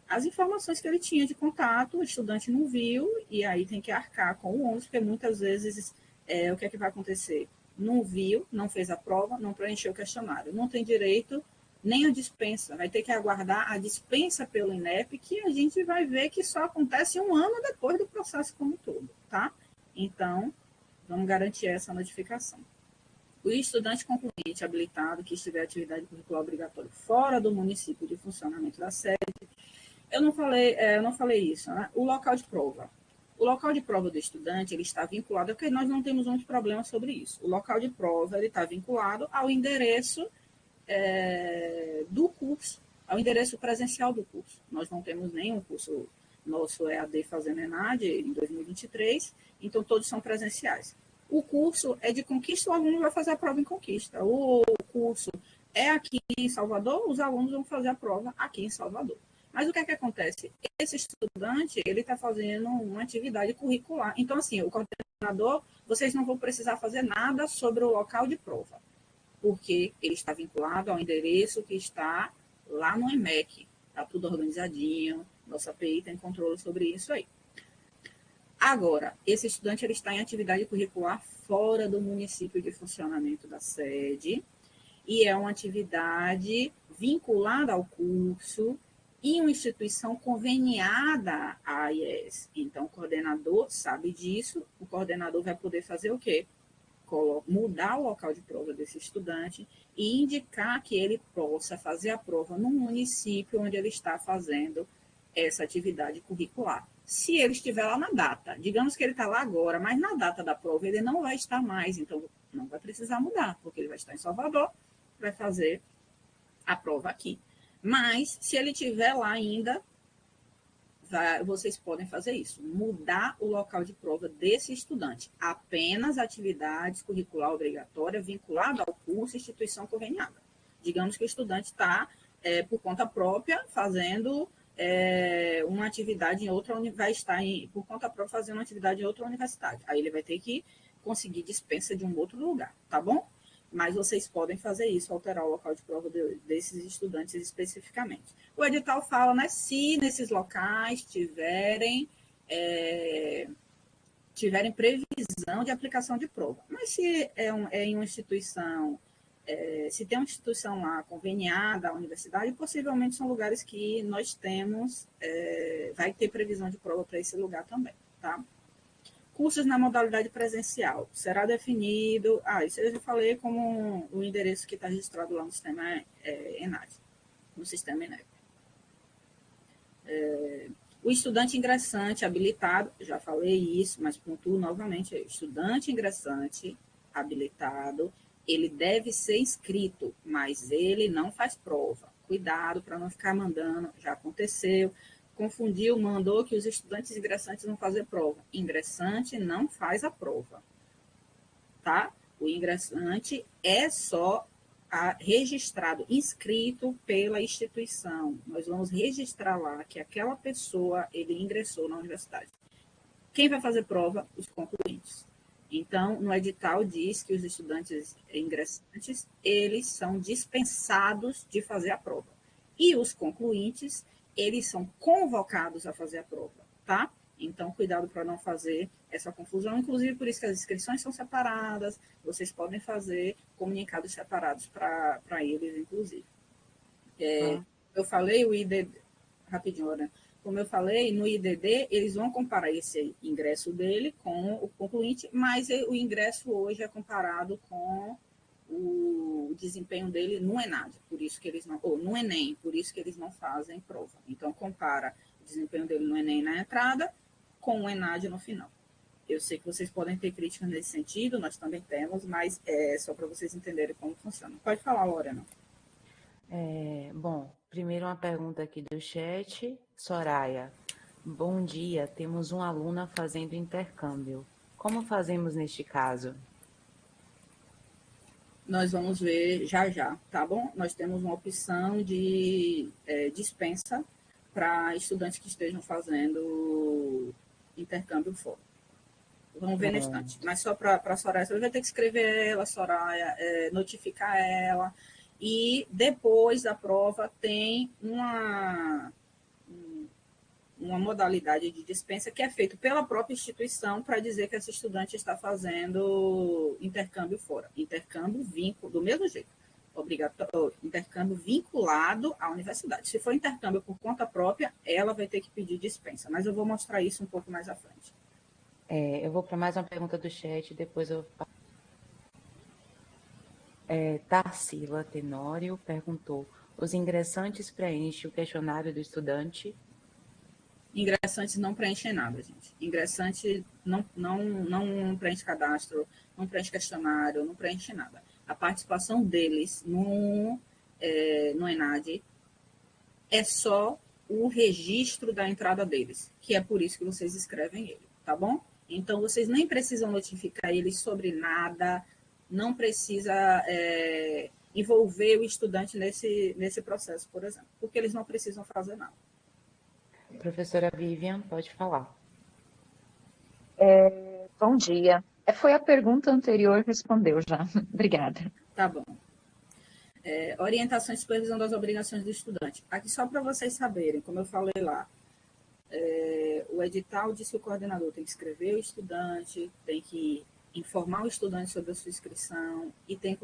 as informações que ele tinha de contato, o estudante não viu, e aí tem que arcar com o ônus, porque muitas vezes o que é que vai acontecer? Não viu, não fez a prova, não preencheu o questionário. Não tem direito nem a dispensa. Vai ter que aguardar a dispensa pelo INEP, que a gente vai ver que só acontece 1 ano depois do processo como um todo, tá? Então, vamos garantir essa notificação. O estudante concluinte habilitado que estiver atividade curricular obrigatória fora do município de funcionamento da sede, eu não falei isso, né? O local de prova. O local de prova do estudante, ele está vinculado, porque nós não temos muitos problemas sobre isso. O local de prova, ele está vinculado ao endereço do curso, ao endereço presencial do curso. Nós não temos nenhum curso nosso EAD fazendo ENAD em 2023, então todos são presenciais. O curso é de Conquista, o aluno vai fazer a prova em Conquista. O curso é aqui em Salvador, os alunos vão fazer a prova aqui em Salvador. Mas o que é que acontece? Esse estudante, ele está fazendo uma atividade curricular. Então, assim, o coordenador, vocês não vão precisar fazer nada sobre o local de prova, porque ele está vinculado ao endereço que está lá no EMEC. Está tudo organizadinho, nossa API tem controle sobre isso aí. Agora, esse estudante ele está em atividade curricular fora do município de funcionamento da sede e é uma atividade vinculada ao curso e uma instituição conveniada à AIES. Então, o coordenador sabe disso, o coordenador vai poder fazer o quê? Mudar o local de prova desse estudante e indicar que ele possa fazer a prova no município onde ele está fazendo essa atividade curricular. Se ele estiver lá na data, digamos que ele está lá agora, mas na data da prova ele não vai estar mais, então não vai precisar mudar, porque ele vai estar em Salvador, vai fazer a prova aqui. Mas, se ele estiver lá ainda, vocês podem fazer isso, mudar o local de prova desse estudante. Apenas atividades curricular obrigatória vinculada ao curso e instituição conveniada. Digamos que o estudante está, por conta própria, fazendo uma atividade em outra, vai estar por conta própria fazendo uma atividade em outra universidade. Aí ele vai ter que conseguir dispensa de um outro lugar, tá bom? Mas vocês podem fazer isso, alterar o local de prova desses estudantes especificamente. O edital fala, né, se nesses locais tiverem previsão de aplicação de prova. Mas se é em uma instituição, se tem uma instituição lá conveniada à universidade, possivelmente são lugares que nós temos, vai ter previsão de prova para esse lugar também, tá? Cursos na modalidade presencial. Será definido... isso eu já falei como o endereço que está registrado lá no sistema ENAD, no sistema ENEP. O estudante ingressante habilitado, já falei isso, mas pontuo novamente, estudante ingressante habilitado, ele deve ser inscrito, mas ele não faz prova. Cuidado para não ficar mandando, já aconteceu, confundiu, mandou que os estudantes ingressantes vão fazer prova. Ingressante não faz a prova, tá? O ingressante é só registrado, inscrito pela instituição. Nós vamos registrar lá que aquela pessoa, ele ingressou na universidade. Quem vai fazer prova? Os concluintes. Então, no edital diz que os estudantes ingressantes, eles são dispensados de fazer a prova. E os concluintes, eles são convocados a fazer a prova, tá? Então, cuidado para não fazer essa confusão. Inclusive, por isso que as inscrições são separadas, vocês podem fazer comunicados separados para eles, inclusive. Eu falei, o IDD, rapidinho, né? Como eu falei, no IDD, eles vão comparar esse ingresso dele com o concluinte, mas o ingresso hoje é comparado com o desempenho dele no ENAD, por isso que eles não, ou no ENEM, por isso que eles não fazem prova. Então, compara o desempenho dele no ENEM na entrada com o ENAD no final. Eu sei que vocês podem ter críticas nesse sentido, nós também temos, mas é só para vocês entenderem como funciona. Pode falar, Lorena. Bom, primeiro uma pergunta aqui do chat. Soraya, bom dia, temos uma aluna fazendo intercâmbio. Como fazemos neste caso? Nós vamos ver já, tá bom? Nós temos uma opção de dispensa para estudantes que estejam fazendo intercâmbio fora. Vamos ver no instante. Mas só para a Soraya, você vai ter que escrever ela, Soraya, notificar ela. E depois da prova tem uma modalidade de dispensa que é feita pela própria instituição para dizer que esse estudante está fazendo intercâmbio fora. Intercâmbio, vínculo, do mesmo jeito. intercâmbio vinculado à universidade. Se for intercâmbio por conta própria, ela vai ter que pedir dispensa, mas eu vou mostrar isso um pouco mais à frente. Eu vou para mais uma pergunta do chat, depois eu... Tarsila Tenório perguntou: os ingressantes preenchem o questionário do estudante? Ingressantes não preenchem nada, gente. Ingressante não preenche cadastro, não preenche questionário, não preenche nada. A participação deles no ENAD é só o registro da entrada deles, que é por isso que vocês escrevem ele, tá bom? Então, vocês nem precisam notificar eles sobre nada, não precisa envolver o estudante nesse processo, por exemplo, porque eles não precisam fazer nada. Professora Vivian, pode falar. Bom dia. Foi a pergunta anterior, respondeu já. Obrigada. Tá bom. Orientação e supervisão das obrigações do estudante. Aqui só para vocês saberem, como eu falei lá, o edital diz que o coordenador tem que escrever o estudante, tem que informar o estudante sobre a sua inscrição e tem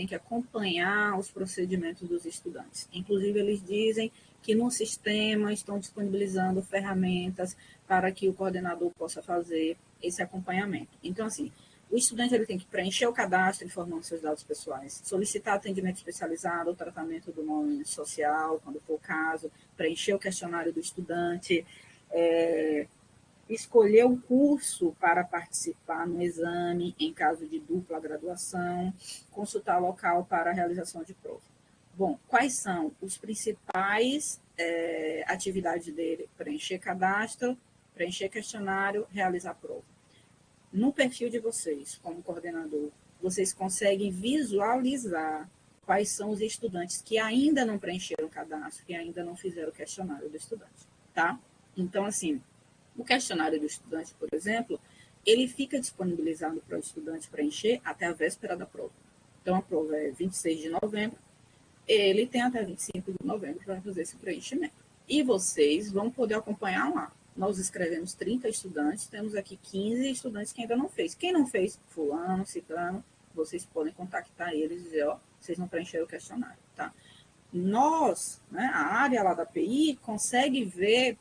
que acompanhar os procedimentos dos estudantes. Inclusive, eles dizem que no sistema estão disponibilizando ferramentas para que o coordenador possa fazer esse acompanhamento. Então, assim, o estudante ele tem que preencher o cadastro informando seus dados pessoais, solicitar atendimento especializado ou tratamento do nome social, quando for o caso, preencher o questionário do estudante, escolher o curso para participar no exame, em caso de dupla graduação, consultar o local para a realização de prova. Bom, quais são os principais atividades dele? Preencher cadastro, preencher questionário, realizar prova. No perfil de vocês, como coordenador, vocês conseguem visualizar quais são os estudantes que ainda não preencheram o cadastro, que ainda não fizeram o questionário do estudante, tá? Então, assim, o questionário do estudante, por exemplo, ele fica disponibilizado para o estudante preencher até a véspera da prova. Então, a prova é 26 de novembro, ele tem até 25 de novembro para fazer esse preenchimento. E vocês vão poder acompanhar lá. Nós escrevemos 30 estudantes, temos aqui 15 estudantes que ainda não fez. Quem não fez, fulano, ciclano, vocês podem contactar eles e dizer, vocês não preencheram o questionário, tá? Nós, né, a área lá da PI, consegue ver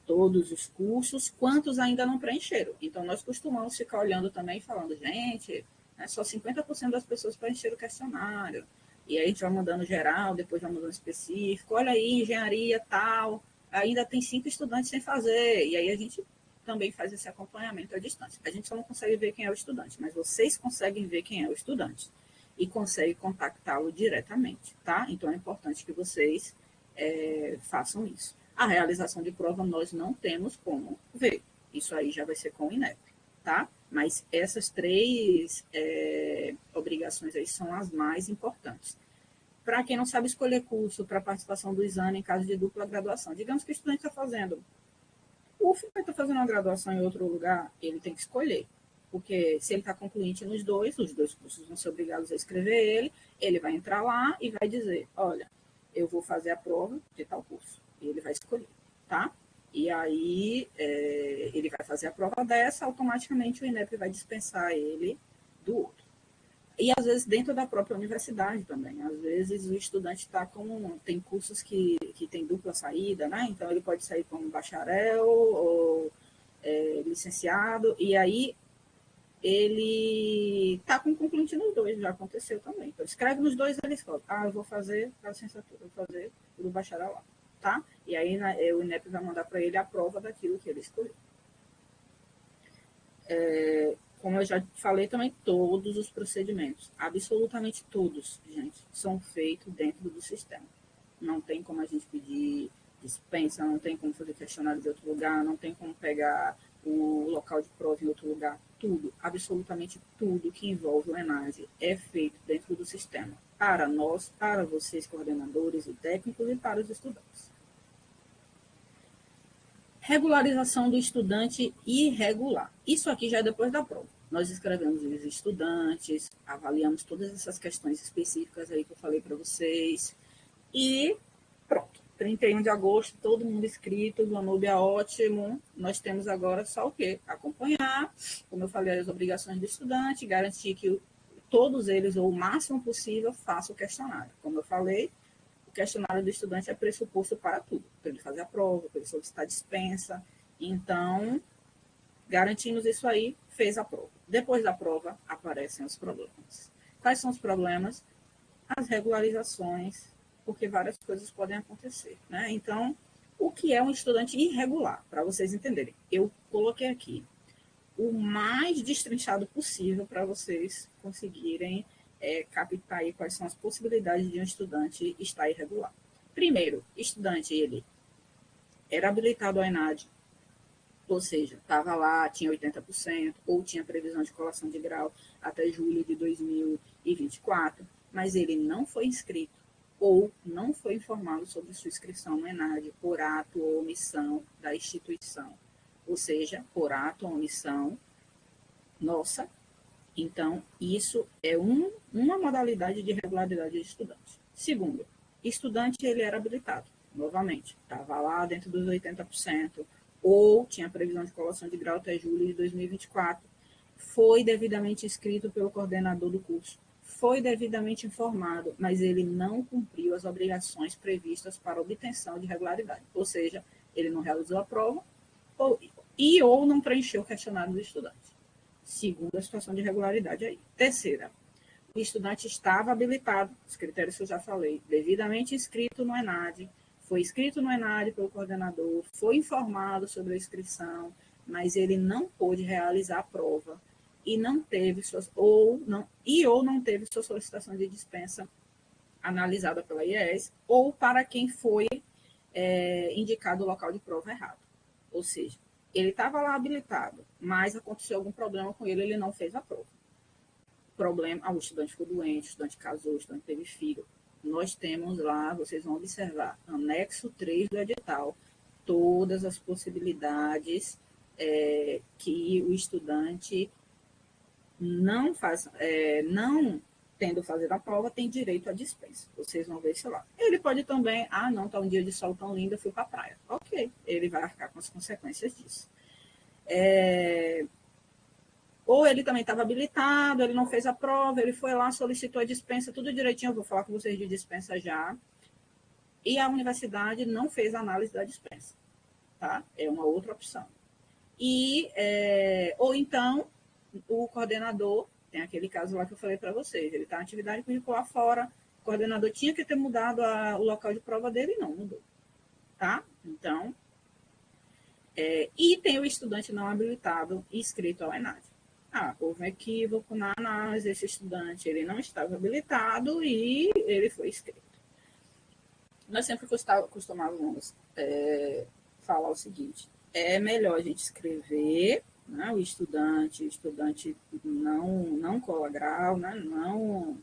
todos os cursos, quantos ainda não preencheram. Então, nós costumamos ficar olhando também e falando, gente, só 50% das pessoas preencheram o questionário. E aí a gente vai mandando geral, depois vai mandando específico. Olha aí, engenharia tal, ainda tem 5 estudantes sem fazer. E aí a gente também faz esse acompanhamento à distância. A gente só não consegue ver quem é o estudante, mas vocês conseguem ver quem é o estudante e conseguem contactá-lo diretamente, tá? Então, é importante que vocês façam isso. A realização de prova nós não temos como ver. Isso aí já vai ser com o INEP, tá? Mas essas 3 obrigações aí são as mais importantes. Para quem não sabe escolher curso para participação do exame em caso de dupla graduação, digamos que o estudante está fazendo, o filho está fazendo uma graduação em outro lugar, ele tem que escolher. Porque se ele está concluinte nos dois, os 2 cursos vão ser obrigados a escrever ele vai entrar lá e vai dizer, olha, eu vou fazer a prova de tal curso. E ele vai escolher, tá? E aí, ele vai fazer a prova dessa, automaticamente o INEP vai dispensar ele do outro. E, às vezes, dentro da própria universidade também. Às vezes, o estudante está com... Tem cursos que tem dupla saída, né? Então, ele pode sair como bacharel ou licenciado. E aí, ele está com concluinte nos 2, já aconteceu também. Então, escreve nos 2, ele escolhe. Eu vou fazer a licenciatura, vou fazer o bacharel lá, tá? E aí, o INEP vai mandar para ele a prova daquilo que ele escolheu. Como eu já falei também, todos os procedimentos, absolutamente todos, gente, são feitos dentro do sistema. Não tem como a gente pedir dispensa, não tem como fazer questionário de outro lugar, não tem como pegar o local de prova em outro lugar. Tudo, absolutamente tudo que envolve o ENAD é feito dentro do sistema. Para nós, para vocês, coordenadores e técnicos e para os estudantes. Regularização do estudante irregular. Isso aqui já é depois da prova. Nós escrevemos os estudantes, avaliamos todas essas questões específicas aí que eu falei para vocês. E pronto. 31 de agosto, todo mundo inscrito, o Anúbia ótimo. Nós temos agora só o quê? Acompanhar, como eu falei, as obrigações do estudante, garantir que todos eles, ou o máximo possível, façam o questionário. Como eu falei, o questionário do estudante é pressuposto para tudo, para ele fazer a prova, para ele solicitar dispensa. Então, garantimos isso aí, fez a prova. Depois da prova, aparecem os problemas. Quais são os problemas? As regularizações, porque várias coisas podem acontecer, né? Então, o que é um estudante irregular? Para vocês entenderem, eu coloquei aqui o mais destrinchado possível para vocês conseguirem captar aí quais são as possibilidades de um estudante estar irregular. Primeiro, estudante, ele era habilitado ao ENAD, ou seja, estava lá, tinha 80%, ou tinha previsão de colação de grau até julho de 2024, mas ele não foi inscrito ou não foi informado sobre sua inscrição no ENAD por ato ou omissão da instituição, ou seja, por ato ou omissão nossa. Então, isso é uma modalidade de irregularidade de estudante. Segundo, estudante ele era habilitado, novamente, estava lá dentro dos 80%, ou tinha previsão de colação de grau até julho de 2024, foi devidamente inscrito pelo coordenador do curso, foi devidamente informado, mas ele não cumpriu as obrigações previstas para obtenção de regularidade, ou seja, ele não realizou a prova ou não preencheu o questionário do estudante. Segunda situação de irregularidade aí. Terceira, o estudante estava habilitado, os critérios que eu já falei, devidamente inscrito no ENAD, foi inscrito no ENAD pelo coordenador, foi informado sobre a inscrição, mas ele não pôde realizar a prova e não teve ou não teve sua solicitação de dispensa analisada pela IES, ou para quem foi indicado o local de prova errado. Ou seja, ele estava lá habilitado, mas aconteceu algum problema com ele, ele não fez a prova. O estudante ficou doente, o estudante casou, o estudante teve filho. Nós temos lá, vocês vão observar, anexo 3 do edital, todas as possibilidades que o estudante não tendo fazer a prova, tem direito à dispensa. Vocês vão ver isso lá. Ele pode também, não, tá um dia de sol tão lindo, eu fui para a praia. Ok, ele vai arcar com as consequências disso. Ou ele também estava habilitado, ele não fez a prova, ele foi lá, solicitou a dispensa, tudo direitinho, eu vou falar com vocês de dispensa já. E a universidade não fez a análise da dispensa, tá? É uma outra opção. Ou então, o coordenador, tem aquele caso lá que eu falei para vocês, ele está em atividade curricular fora, o coordenador tinha que ter mudado o local de prova dele e não mudou, tá? Então, e tem o estudante não habilitado inscrito ao ENAD. Houve um equívoco na análise, esse estudante ele não estava habilitado e ele foi inscrito. Nós sempre costumávamos falar o seguinte, é melhor a gente escrever, né, o estudante não cola grau, né, não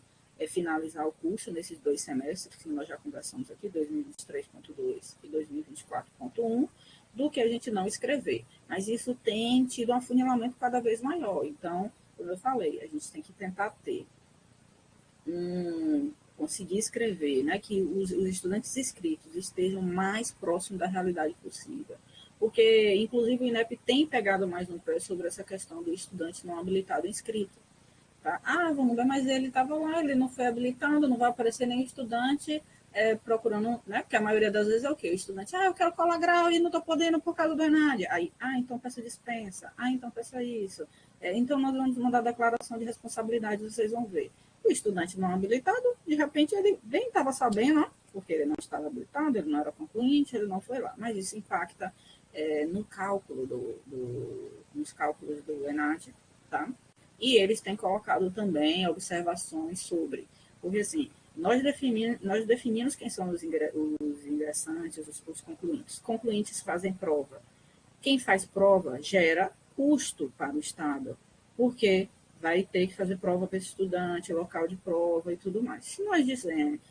finalizar o curso nesses 2 semestres, que nós já conversamos aqui, 2023.2 e 2024.1, do que a gente não escrever. Mas isso tem tido um afunilamento cada vez maior. Então, como eu falei, a gente tem que tentar conseguir escrever, né, que os estudantes inscritos estejam mais próximos da realidade possível. Porque, inclusive, o INEP tem pegado mais no pé sobre essa questão do estudante não habilitado inscrito. Tá? Vamos ver, mas ele estava lá, ele não foi habilitado, não vai aparecer nenhum estudante procurando, né? Porque a maioria das vezes é o quê? O estudante, eu quero colar grau e não estou podendo por causa do ENAD. Aí, então peça dispensa. Então peça isso. Então nós vamos mandar declaração de responsabilidade, vocês vão ver. O estudante não habilitado, de repente, ele bem estava sabendo, porque ele não estava habilitado, ele não era concluinte, ele não foi lá. Mas isso impacta no cálculo nos cálculos do ENAD, tá? E eles têm colocado também observações sobre, porque assim, nós definimos quem são os ingressantes, os concluintes. Concluintes fazem prova. Quem faz prova gera custo para o Estado, porque vai ter que fazer prova para esse estudante, local de prova e tudo mais.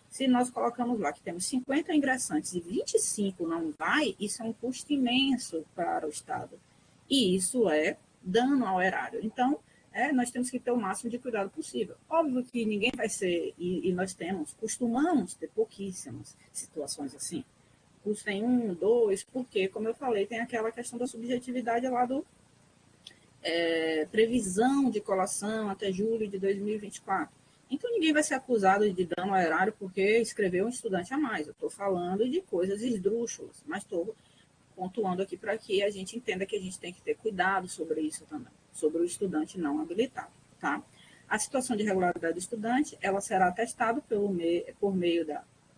Se nós colocamos lá que temos 50 ingressantes e 25 não vai, isso é um custo imenso para o Estado. E isso é dano ao erário. Então, nós temos que ter o máximo de cuidado possível. Óbvio que ninguém vai ser, e nós costumamos ter pouquíssimas situações assim. Custo em 1, 2, porque, como eu falei, tem aquela questão da subjetividade lá previsão de colação até julho de 2024. Então, ninguém vai ser acusado de dano ao erário porque escreveu um estudante a mais. Eu estou falando de coisas esdrúxulas, mas estou pontuando aqui para que a gente entenda que a gente tem que ter cuidado sobre isso também, sobre o estudante não habilitado, tá? A situação de regularidade do estudante, ela será atestada por meio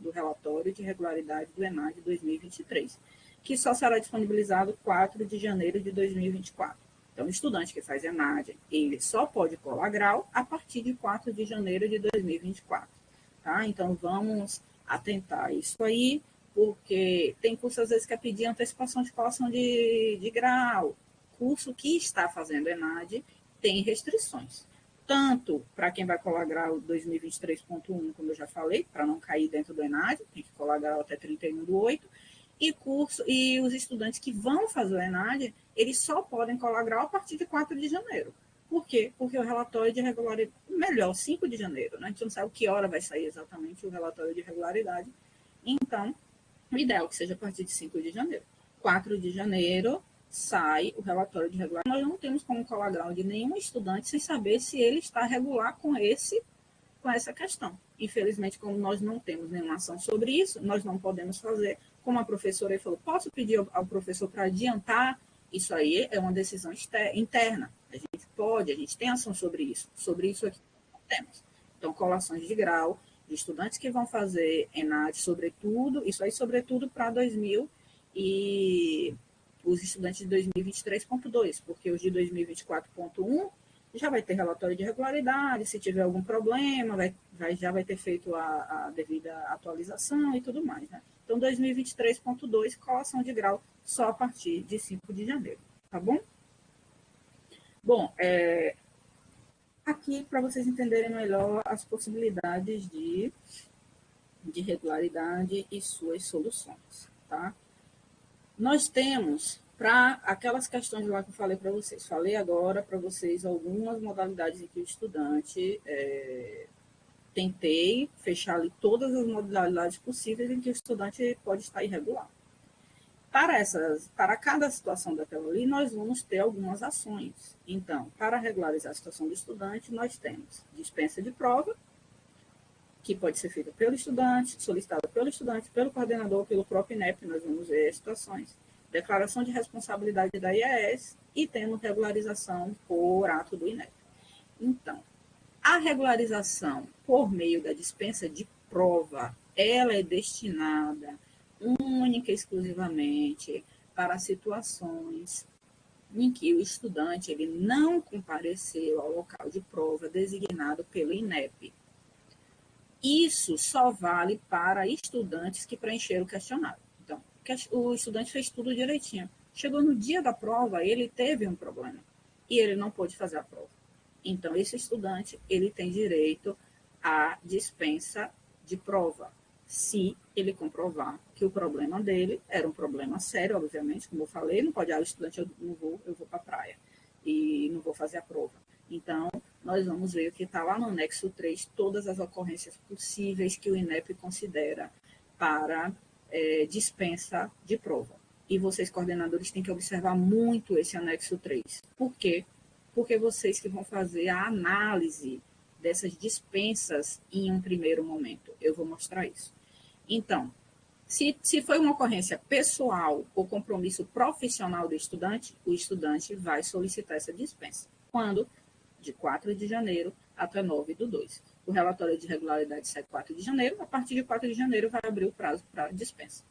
do relatório de regularidade do ENAD 2023, que só será disponibilizado 4 de janeiro de 2024. Então, o estudante que faz ENAD, ele só pode colar grau a partir de 4 de janeiro de 2024, tá? Então, vamos atentar a isso aí, porque tem curso, às vezes, que é pedir antecipação de colação de grau. Curso que está fazendo ENAD tem restrições. Tanto para quem vai colar grau 2023.1, como eu já falei, para não cair dentro do ENAD, tem que colar grau até 31/8, e os estudantes que vão fazer o ENAD, eles só podem colar grau a partir de 4 de janeiro. Por quê? Porque o relatório de regularidade, melhor, 5 de janeiro, né? A gente não sabe que hora vai sair exatamente o relatório de regularidade. Então, o ideal é que seja a partir de 5 de janeiro. 4 de janeiro sai o relatório de regularidade. Nós não temos como colar grau de nenhum estudante sem saber se ele está regular com essa questão. Infelizmente, como nós não temos nenhuma ação sobre isso, nós não podemos fazer. Como a professora falou, posso pedir ao professor para adiantar? Isso aí é uma decisão interna. A gente pode, a gente tem ação sobre isso. Sobre isso aqui não temos. Então, colações de grau, de estudantes que vão fazer ENAD, sobretudo, isso aí sobretudo para 2000 e os estudantes de 2023.2, porque os de 2024.1 já vai ter relatório de regularidade, se tiver algum problema, já vai ter feito a devida atualização e tudo mais, né? Então, 2023.2, colação de grau só a partir de 5 de janeiro, tá bom? Bom, aqui para vocês entenderem melhor as possibilidades de regularidade e suas soluções, tá? Nós temos, para aquelas questões lá que eu falei para vocês, falei agora para vocês algumas modalidades em que o estudante, tentei fechar ali todas as modalidades possíveis em que o estudante pode estar irregular. Para cada situação daquela ali, nós vamos ter algumas ações. Então, para regularizar a situação do estudante, nós temos dispensa de prova, que pode ser feita pelo estudante, solicitada pelo estudante, pelo coordenador, pelo próprio INEP, nós vamos ver as situações. Declaração de responsabilidade da IAS e temos regularização por ato do INEP. Então, a regularização por meio da dispensa de prova, ela é destinada única e exclusivamente para situações em que o estudante ele não compareceu ao local de prova designado pelo INEP. Isso só vale para estudantes que preencheram o questionário. Então, o estudante fez tudo direitinho. Chegou no dia da prova, ele teve um problema e ele não pôde fazer a prova. Então, esse estudante, ele tem direito à dispensa de prova, se ele comprovar que o problema dele era um problema sério, obviamente, como eu falei, não pode, o estudante, eu vou para a praia e não vou fazer a prova. Então, nós vamos ver o que está lá no anexo 3, todas as ocorrências possíveis que o INEP considera para dispensa de prova. E vocês, coordenadores, têm que observar muito esse anexo 3. Por quê? Porque vocês que vão fazer a análise dessas dispensas em um primeiro momento. Eu vou mostrar isso. Então, se foi uma ocorrência pessoal ou compromisso profissional do estudante, o estudante vai solicitar essa dispensa. Quando? De 4 de janeiro até 9/2. O relatório de regularidade sai 4 de janeiro, a partir de 4 de janeiro vai abrir o prazo para dispensa.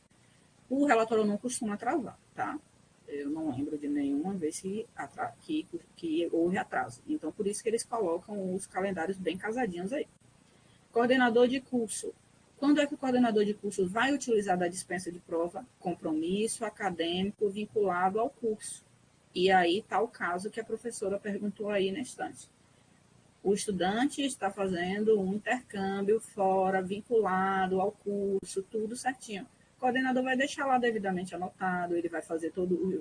O relatório não costuma atrasar, tá? Eu não lembro de nenhuma vez que houve atraso. Então, por isso que eles colocam os calendários bem casadinhos aí. Coordenador de curso. Quando é que o coordenador de curso vai utilizar da dispensa de prova? Compromisso acadêmico vinculado ao curso. E aí está o caso que a professora perguntou aí na estante. O estudante está fazendo um intercâmbio fora, vinculado ao curso, tudo certinho. O coordenador vai deixar lá devidamente anotado, ele vai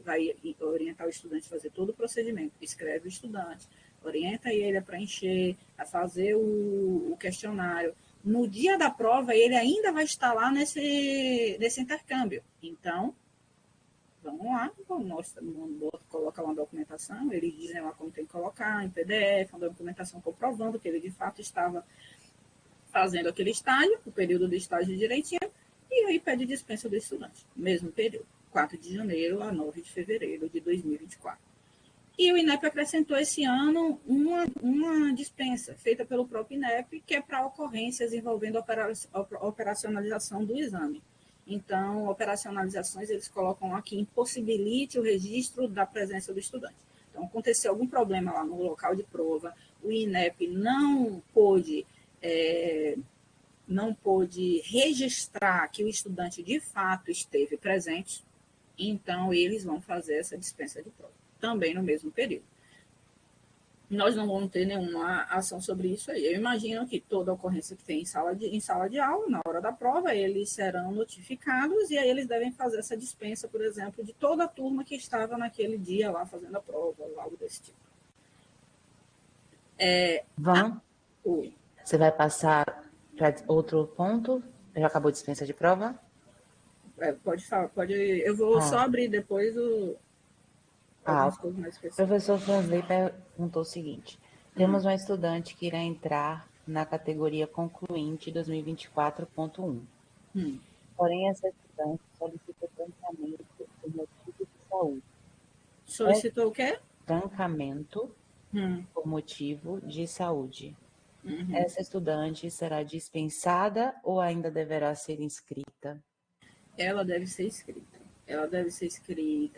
vai orientar o estudante a fazer todo o procedimento. Escreve o estudante, orienta ele a preencher, a fazer o questionário. No dia da prova, ele ainda vai estar lá nesse intercâmbio. Então, Vamos lá, mostra, coloca uma documentação, eles dizem lá como tem que colocar, em PDF, uma documentação comprovando que ele de fato estava fazendo aquele estágio, o período do estágio direitinho, e aí pede dispensa do estudante, mesmo período, 4 de janeiro a 9 de fevereiro de 2024. E o INEP acrescentou esse ano uma dispensa feita pelo próprio INEP, que é para ocorrências envolvendo operacionalização do exame. Então, operacionalizações, eles colocam lá que impossibilite o registro da presença do estudante. Então, aconteceu algum problema lá no local de prova, o INEP não pôde registrar que o estudante de fato esteve presente, então eles vão fazer essa dispensa de prova, também no mesmo período. Nós não vamos ter nenhuma ação sobre isso aí. Eu imagino que toda ocorrência que tem em sala de aula, na hora da prova, eles serão notificados e aí eles devem fazer essa dispensa, por exemplo, de toda a turma que estava naquele dia lá fazendo a prova, ou algo desse tipo. Você vai passar para outro ponto? Já acabou a dispensa de prova? Pode falar, pode. Eu vou só abrir depois algumas coisas mais O específicas. professor Fransley perguntou o seguinte: temos uma estudante que irá entrar na categoria concluinte 2024.1. Porém, essa estudante solicita trancamento por motivo de saúde. Solicitou o quê? Trancamento por motivo de saúde. Essa estudante será dispensada ou ainda deverá ser inscrita? Ela deve ser inscrita.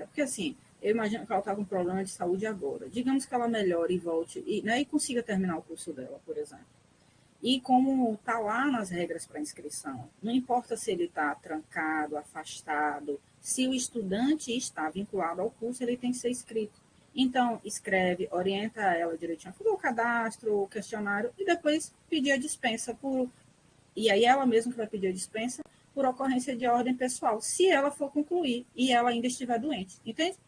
Porque assim, eu imagino que ela está com problema de saúde agora. Digamos que ela melhore e volte e consiga terminar o curso dela, por exemplo. E como está lá nas regras para inscrição, não importa se ele está trancado, afastado, se o estudante está vinculado ao curso, ele tem que ser inscrito. Então, escreve, orienta ela direitinho a fazer o cadastro, o questionário, e depois pedir a dispensa e aí ela mesma que vai pedir a dispensa por ocorrência de ordem pessoal, se ela for concluir e ela ainda estiver doente. Entende?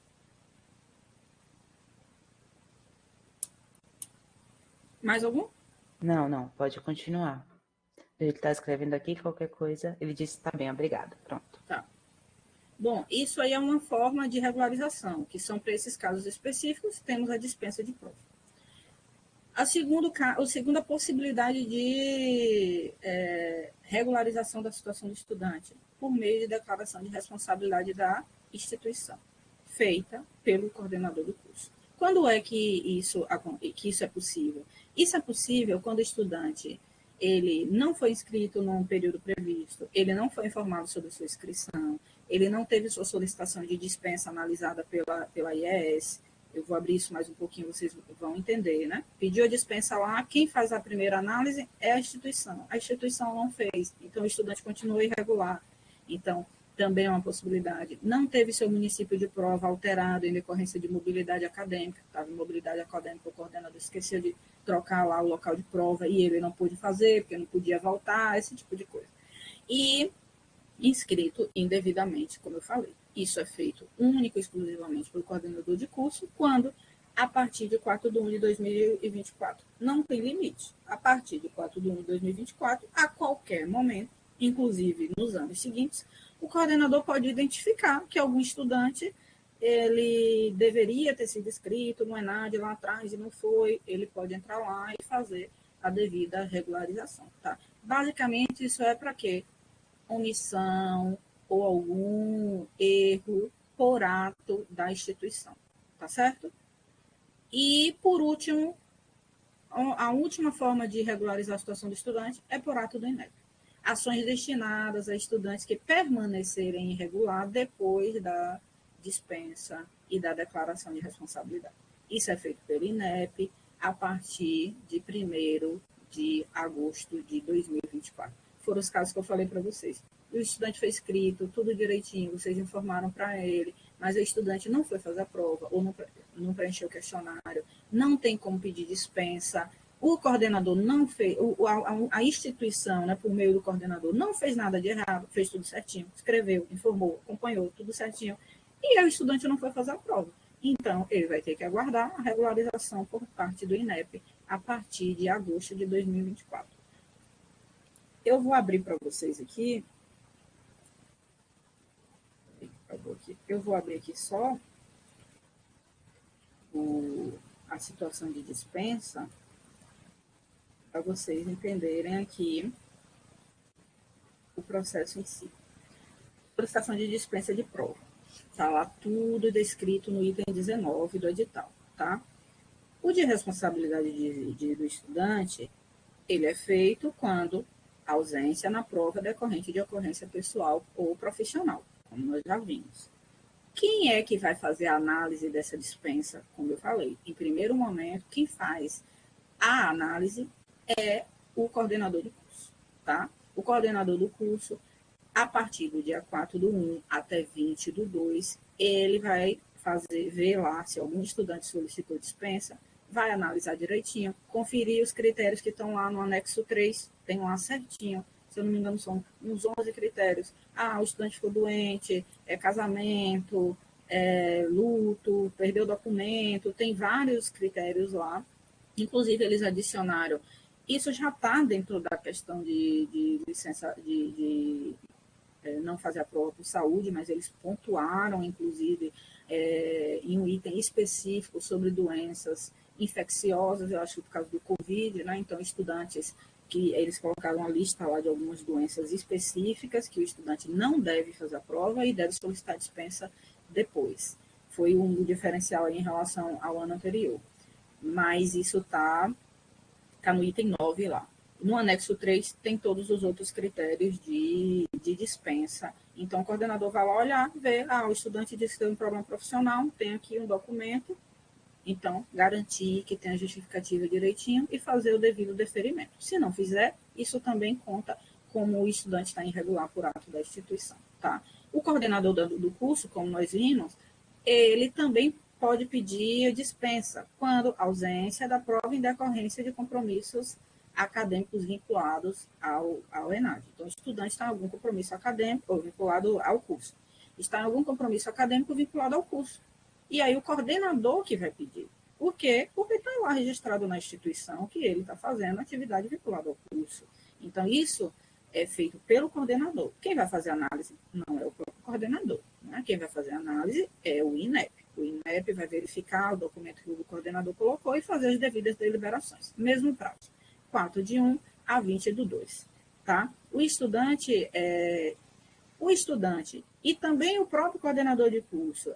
Mais algum? Não, pode continuar. Ele está escrevendo aqui, qualquer coisa, ele disse está bem, obrigado. Pronto. Tá. Bom, isso aí é uma forma de regularização, que são para esses casos específicos, temos a dispensa de prova. A segunda possibilidade de regularização da situação do estudante, por meio de declaração de responsabilidade da instituição, feita pelo coordenador do curso. Quando é que isso é possível? Isso é possível quando o estudante ele não foi inscrito num período previsto, ele não foi informado sobre sua inscrição, ele não teve sua solicitação de dispensa analisada pela IES. Eu vou abrir isso mais um pouquinho, vocês vão entender, né? Pediu a dispensa lá, quem faz a primeira análise é a instituição. A instituição não fez, então o estudante continua irregular. Então, também é uma possibilidade. Não teve seu município de prova alterado em decorrência de mobilidade acadêmica. Estava em mobilidade acadêmica, o coordenador esqueceu de trocar lá o local de prova e ele não pôde fazer, porque não podia voltar, esse tipo de coisa. E inscrito indevidamente, como eu falei. Isso é feito único e exclusivamente pelo coordenador de curso, quando, a partir de 4 de 1 de 2024, não tem limite. A partir de 4 de 1 de 2024, a qualquer momento, inclusive nos anos seguintes, o coordenador pode identificar que algum estudante ele deveria ter sido inscrito no ENAD lá atrás e não foi, ele pode entrar lá e fazer a devida regularização. Tá? Basicamente, isso é para quê? Omissão ou algum erro por ato da instituição, tá certo? E, por último, a última forma de regularizar a situação do estudante é por ato do INEP. Ações destinadas a estudantes que permanecerem irregular depois da dispensa e da declaração de responsabilidade. Isso é feito pelo INEP a partir de 1º de agosto de 2024. Foram os casos que eu falei para vocês. O estudante foi inscrito, tudo direitinho, vocês informaram para ele, mas o estudante não foi fazer a prova ou não preencheu o questionário, não tem como pedir dispensa, o coordenador não fez, a instituição, né, por meio do coordenador, não fez nada de errado, fez tudo certinho, escreveu, informou, acompanhou, tudo certinho, e aí o estudante não foi fazer a prova. Então, ele vai ter que aguardar a regularização por parte do INEP a partir de agosto de 2024. Eu vou abrir para vocês aqui. Eu vou abrir aqui só a situação de dispensa para vocês entenderem aqui o processo em si. Solicitação de dispensa de prova. Está lá tudo descrito no item 19 do edital, tá? O de responsabilidade do estudante, ele é feito quando a ausência na prova decorrente de ocorrência pessoal ou profissional, como nós já vimos. Quem é que vai fazer a análise dessa dispensa? Como eu falei, em primeiro momento, quem faz a análise é o coordenador do curso, tá? O coordenador do curso, a partir do dia 4/1 até 20/2, ele vai ver lá se algum estudante solicitou dispensa, vai analisar direitinho, conferir os critérios que estão lá no anexo 3, tem lá certinho, se eu não me engano são uns 11 critérios. O estudante ficou doente, casamento, luto, perdeu documento, tem vários critérios lá, inclusive eles adicionaram, isso já está dentro da questão de licença, não fazer a prova por saúde, mas eles pontuaram, inclusive, em um item específico sobre doenças infecciosas, eu acho que por causa do Covid, né? Então, estudantes que eles colocaram uma lista lá de algumas doenças específicas que o estudante não deve fazer a prova e deve solicitar dispensa depois. Foi um diferencial aí em relação ao ano anterior. Mas isso está no item 9 lá. No anexo 3 tem todos os outros critérios de dispensa. Então, o coordenador vai lá olhar, ver, o estudante disse que teve um problema profissional, tem aqui um documento, então, garantir que tenha justificativa direitinho e fazer o devido deferimento. Se não fizer, isso também conta como o estudante está irregular por ato da instituição, tá? O coordenador do curso, como nós vimos, ele também pode pedir dispensa quando ausência da prova em decorrência de compromissos acadêmicos vinculados ao ENAD. Então, o estudante está em algum compromisso acadêmico ou vinculado ao curso. Está em algum compromisso acadêmico vinculado ao curso. E aí o coordenador que vai pedir. Por quê? Porque está lá registrado na instituição que ele está fazendo atividade vinculada ao curso. Então, isso é feito pelo coordenador. Quem vai fazer a análise não é o próprio coordenador. Né? Quem vai fazer a análise é o INEP. O INEP vai verificar o documento que o coordenador colocou e fazer as devidas deliberações. Mesmo prazo. 4/1 a 20/2. Tá? O estudante e também o próprio coordenador de curso,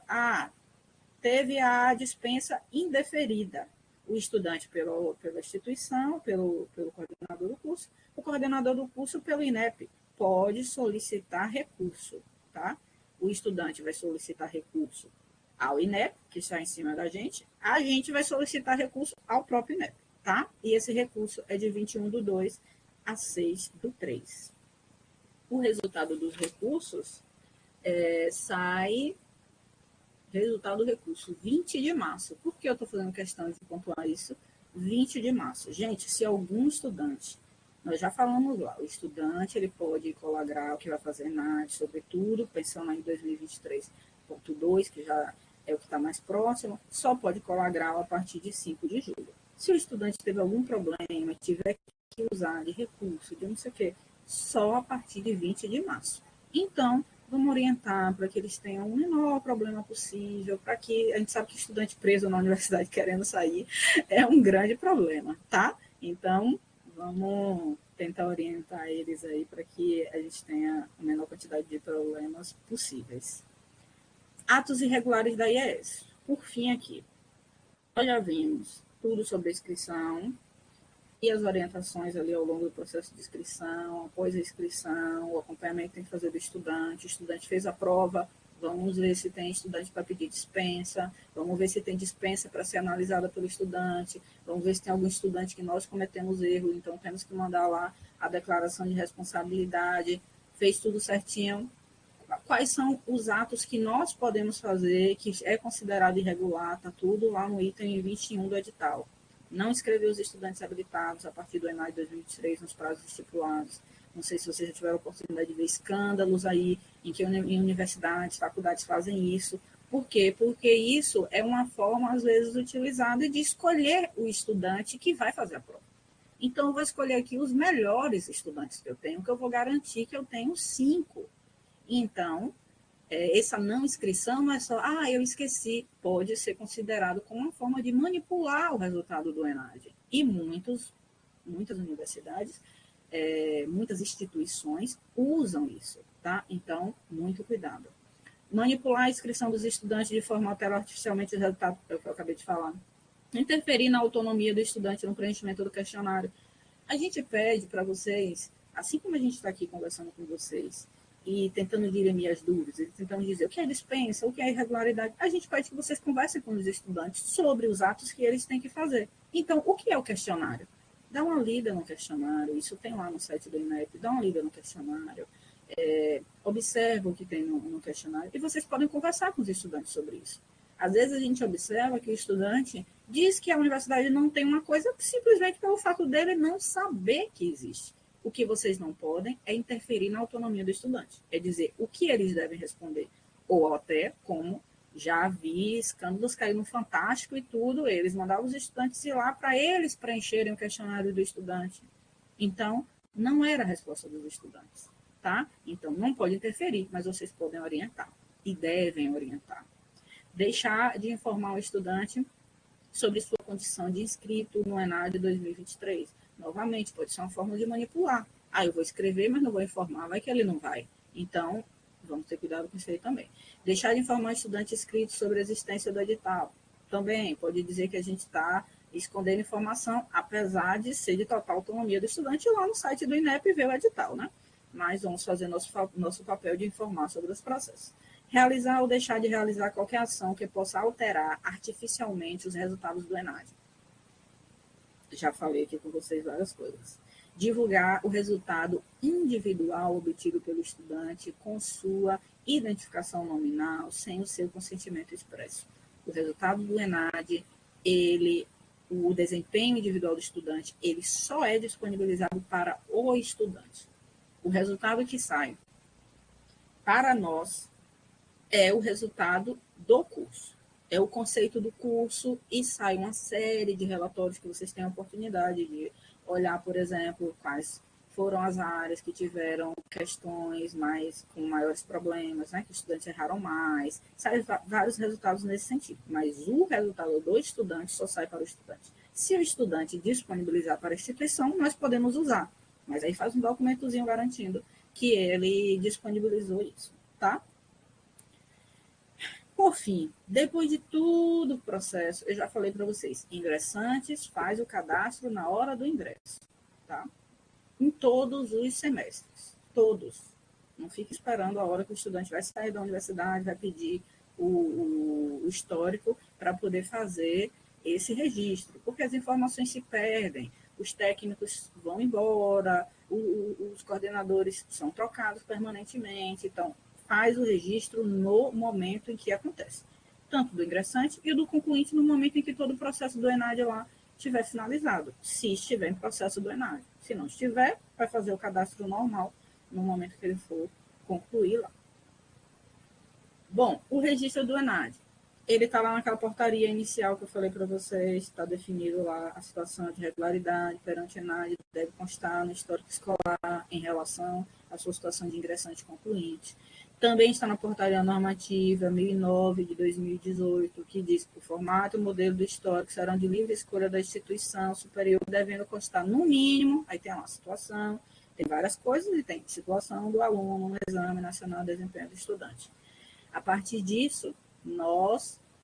teve a dispensa indeferida. O estudante pela instituição, pelo coordenador do curso, o coordenador do curso pelo INEP pode solicitar recurso. Tá? O estudante vai solicitar recurso ao INEP, que está em cima da gente, a gente vai solicitar recurso ao próprio INEP. Tá? E esse recurso é de 21/2 a 6/3. O resultado dos recursos sai... Resultado do recurso, 20 de março. Por que eu estou fazendo questão de pontuar isso? 20 de março. Gente, se algum estudante, nós já falamos lá, o estudante ele pode colar grau, que vai fazer ENAD, sobretudo, pensando em 2023.2, que já é o que está mais próximo, só pode colar grau a partir de 5 de julho. Se o estudante teve algum problema, tiver que usar de recurso, de não sei o quê, só a partir de 20 de março. Então, vamos orientar para que eles tenham o menor problema possível, para que a gente sabe que estudante preso na universidade querendo sair é um grande problema, tá? Então, vamos tentar orientar eles aí para que a gente tenha a menor quantidade de problemas possíveis. Atos irregulares da IES. Por fim, aqui, nós já vimos tudo sobre a inscrição e as orientações ali ao longo do processo de inscrição, após a inscrição, o acompanhamento que tem que fazer do estudante. O estudante fez a prova, vamos ver se tem estudante para pedir dispensa, vamos ver se tem dispensa para ser analisada pelo estudante, vamos ver se tem algum estudante que nós cometemos erro, então temos que mandar lá a declaração de responsabilidade, fez tudo certinho. Quais são os atos que nós podemos fazer, que é considerado irregular, está tudo lá no item 21 do edital. Não inscrever os estudantes habilitados a partir do ENAD 2023 nos prazos estipulados. Não sei se vocês já tiveram a oportunidade de ver escândalos aí, em universidades, faculdades fazem isso. Por quê? Porque isso é uma forma, às vezes, utilizada de escolher o estudante que vai fazer a prova. Então, eu vou escolher aqui os melhores estudantes que eu tenho, que eu vou garantir que eu tenho 5. Então, essa não inscrição não é só, eu esqueci, pode ser considerado como uma forma de manipular o resultado do ENAD. E muitas universidades, muitas instituições usam isso, tá? Então, muito cuidado. Manipular a inscrição dos estudantes de forma a alterar artificialmente o resultado, é o que eu acabei de falar. Interferir na autonomia do estudante no preenchimento do questionário. A gente pede para vocês, assim como a gente está aqui conversando com vocês, e tentando dirimir as dúvidas, e tentando dizer o que é dispensa, o que é irregularidade, a gente pede que vocês conversem com os estudantes sobre os atos que eles têm que fazer. Então, o que é o questionário? Dá uma lida no questionário, isso tem lá no site do INEP, dá uma lida no questionário, observa o que tem no questionário, e vocês podem conversar com os estudantes sobre isso. Às vezes a gente observa que o estudante diz que a universidade não tem uma coisa simplesmente pelo fato dele não saber que existe. O que vocês não podem é interferir na autonomia do estudante, é dizer o que eles devem responder, ou até como já vi escândalos cair no Fantástico e tudo, eles mandavam os estudantes ir lá para eles preencherem o questionário do estudante. Então, não era a resposta dos estudantes, tá? Então, não pode interferir, mas vocês podem orientar e devem orientar. Deixar de informar o estudante sobre sua condição de inscrito no ENAD 2023. Novamente, pode ser uma forma de manipular. Eu vou escrever, mas não vou informar, vai que ele não vai. Então, vamos ter cuidado com isso aí também. Deixar de informar o estudante inscrito sobre a existência do edital. Também pode dizer que a gente está escondendo informação, apesar de ser de total autonomia do estudante, lá no site do INEP ver o edital, né? Mas vamos fazer nosso papel de informar sobre os processos. Realizar ou deixar de realizar qualquer ação que possa alterar artificialmente os resultados do ENAD. Já falei aqui com vocês várias coisas. Divulgar o resultado individual obtido pelo estudante com sua identificação nominal, sem o seu consentimento expresso. O resultado do ENAD, o desempenho individual do estudante, ele só é disponibilizado para o estudante. O resultado que sai para nós é o resultado do curso. É o conceito do curso e sai uma série de relatórios que vocês têm a oportunidade de olhar, por exemplo, quais foram as áreas que tiveram questões com maiores problemas, né, que os estudantes erraram mais. Saem vários resultados nesse sentido, mas o resultado do estudante só sai para o estudante. Se o estudante disponibilizar para a instituição, nós podemos usar, mas aí faz um documentozinho garantindo que ele disponibilizou isso, tá? Por fim, depois de todo o processo, eu já falei para vocês, ingressantes faz o cadastro na hora do ingresso, tá? Em todos os semestres, todos. Não fique esperando a hora que o estudante vai sair da universidade, vai pedir o histórico para poder fazer esse registro, porque as informações se perdem, os técnicos vão embora, os coordenadores são trocados permanentemente, então faz o registro no momento em que acontece, tanto do ingressante e do concluinte no momento em que todo o processo do ENAD lá estiver finalizado, se estiver em processo do ENAD. Se não estiver, vai fazer o cadastro normal no momento que ele for concluir lá. Bom, o registro do ENAD, ele está lá naquela portaria inicial que eu falei para vocês, está definido lá a situação de regularidade perante o ENAD, deve constar no histórico escolar em relação à sua situação de ingressante concluinte. Também está na portaria normativa 1009 de 2018, que diz que o formato e o modelo do histórico serão de livre escolha da instituição superior, devendo constar no mínimo, aí tem lá a situação, tem várias coisas, e tem situação do aluno no Exame Nacional de Desempenho do Estudante. A partir disso,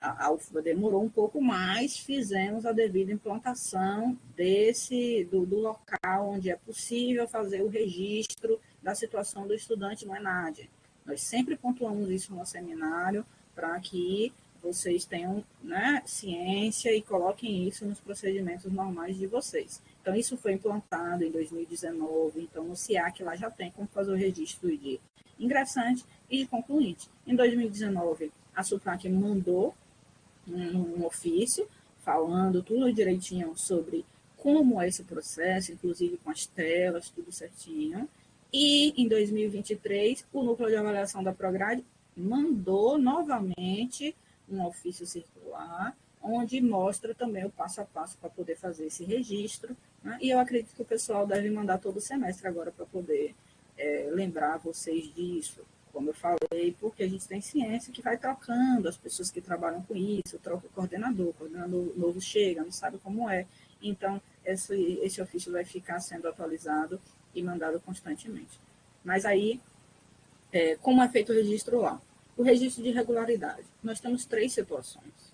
a UFBA demorou um pouco mais, fizemos a devida implantação do local onde é possível fazer o registro da situação do estudante no ENAD. Nós sempre pontuamos isso no seminário para que vocês tenham, né, ciência e coloquem isso nos procedimentos normais de vocês. Então, isso foi implantado em 2019, então no SIAC lá já tem como fazer o registro de ingressante e de concluinte. Em 2019, a SUPRAC mandou um ofício falando tudo direitinho sobre como é esse processo, inclusive com as telas, tudo certinho. E em 2023, o Núcleo de Avaliação da Prograde mandou novamente um ofício circular, onde mostra também o passo a passo para poder fazer esse registro, né? E eu acredito que o pessoal deve mandar todo semestre agora para poder lembrar vocês disso. como eu falei, porque a gente tem ciência que vai trocando as pessoas que trabalham com isso, troca o coordenador novo chega, não sabe como é. Então, esse ofício vai ficar sendo atualizado e mandado constantemente. Mas aí, como é feito o registro lá? O registro de regularidade. Nós temos 3 situações.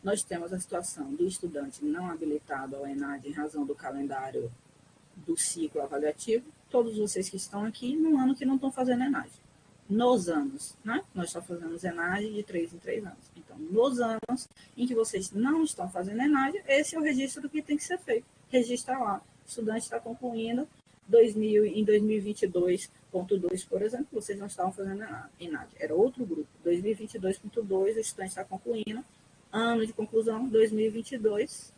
Nós temos a situação do estudante não habilitado ao ENAD em razão do calendário do ciclo avaliativo, todos vocês que estão aqui, no ano que não estão fazendo ENAD. Nos anos, né? Nós só fazemos ENAD de 3 em 3 anos. Então, nos anos em que vocês não estão fazendo ENAD, esse é o registro que tem que ser feito. Registra lá. O estudante está concluindo em 2022.2, por exemplo, vocês não estavam fazendo ENAD. Era outro grupo. 2022.2, o estudante está concluindo. Ano de conclusão, 2022.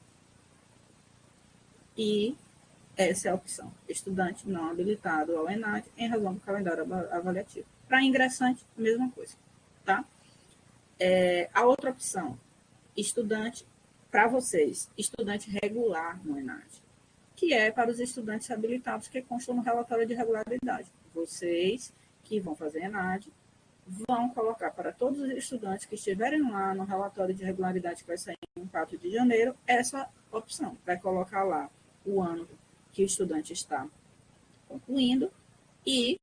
E essa é a opção. Estudante não habilitado ao ENAD em razão do calendário avaliativo. Para ingressante, mesma coisa. Tá? A outra opção, estudante, para vocês, estudante regular no ENAD, que é para os estudantes habilitados que constam no relatório de regularidade. Vocês que vão fazer ENAD vão colocar para todos os estudantes que estiverem lá no relatório de regularidade que vai sair em 4 de janeiro, essa opção. Vai colocar lá o ano que o estudante está concluindo e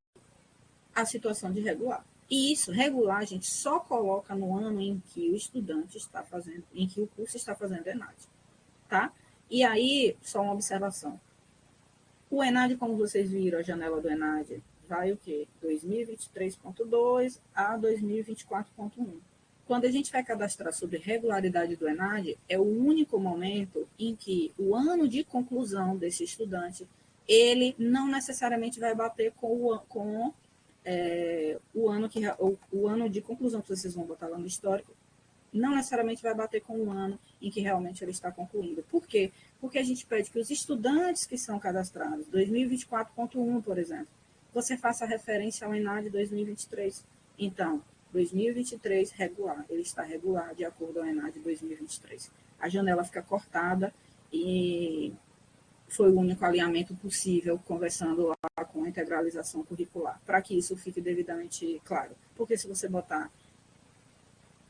a situação de regular. E isso, regular, a gente só coloca no ano em que o estudante está fazendo, em que o curso está fazendo ENAD, tá? E aí, só uma observação. O ENAD, como vocês viram, a janela do ENAD vai o quê? 2023.2 a 2024.1. Quando a gente vai cadastrar sobre regularidade do ENAD, é o único momento em que o ano de conclusão desse estudante, ele não necessariamente vai bater com o ano de conclusão que vocês vão botar lá no histórico, não necessariamente vai bater com o ano em que realmente ele está concluindo. Por quê? Porque a gente pede que os estudantes que são cadastrados, 2024.1, por exemplo, você faça referência ao ENAD 2023. Então, 2023 regular, ele está regular de acordo ao ENAD 2023. A janela fica cortada e foi o único alinhamento possível, conversando lá com a integralização curricular, para que isso fique devidamente claro. Porque se você botar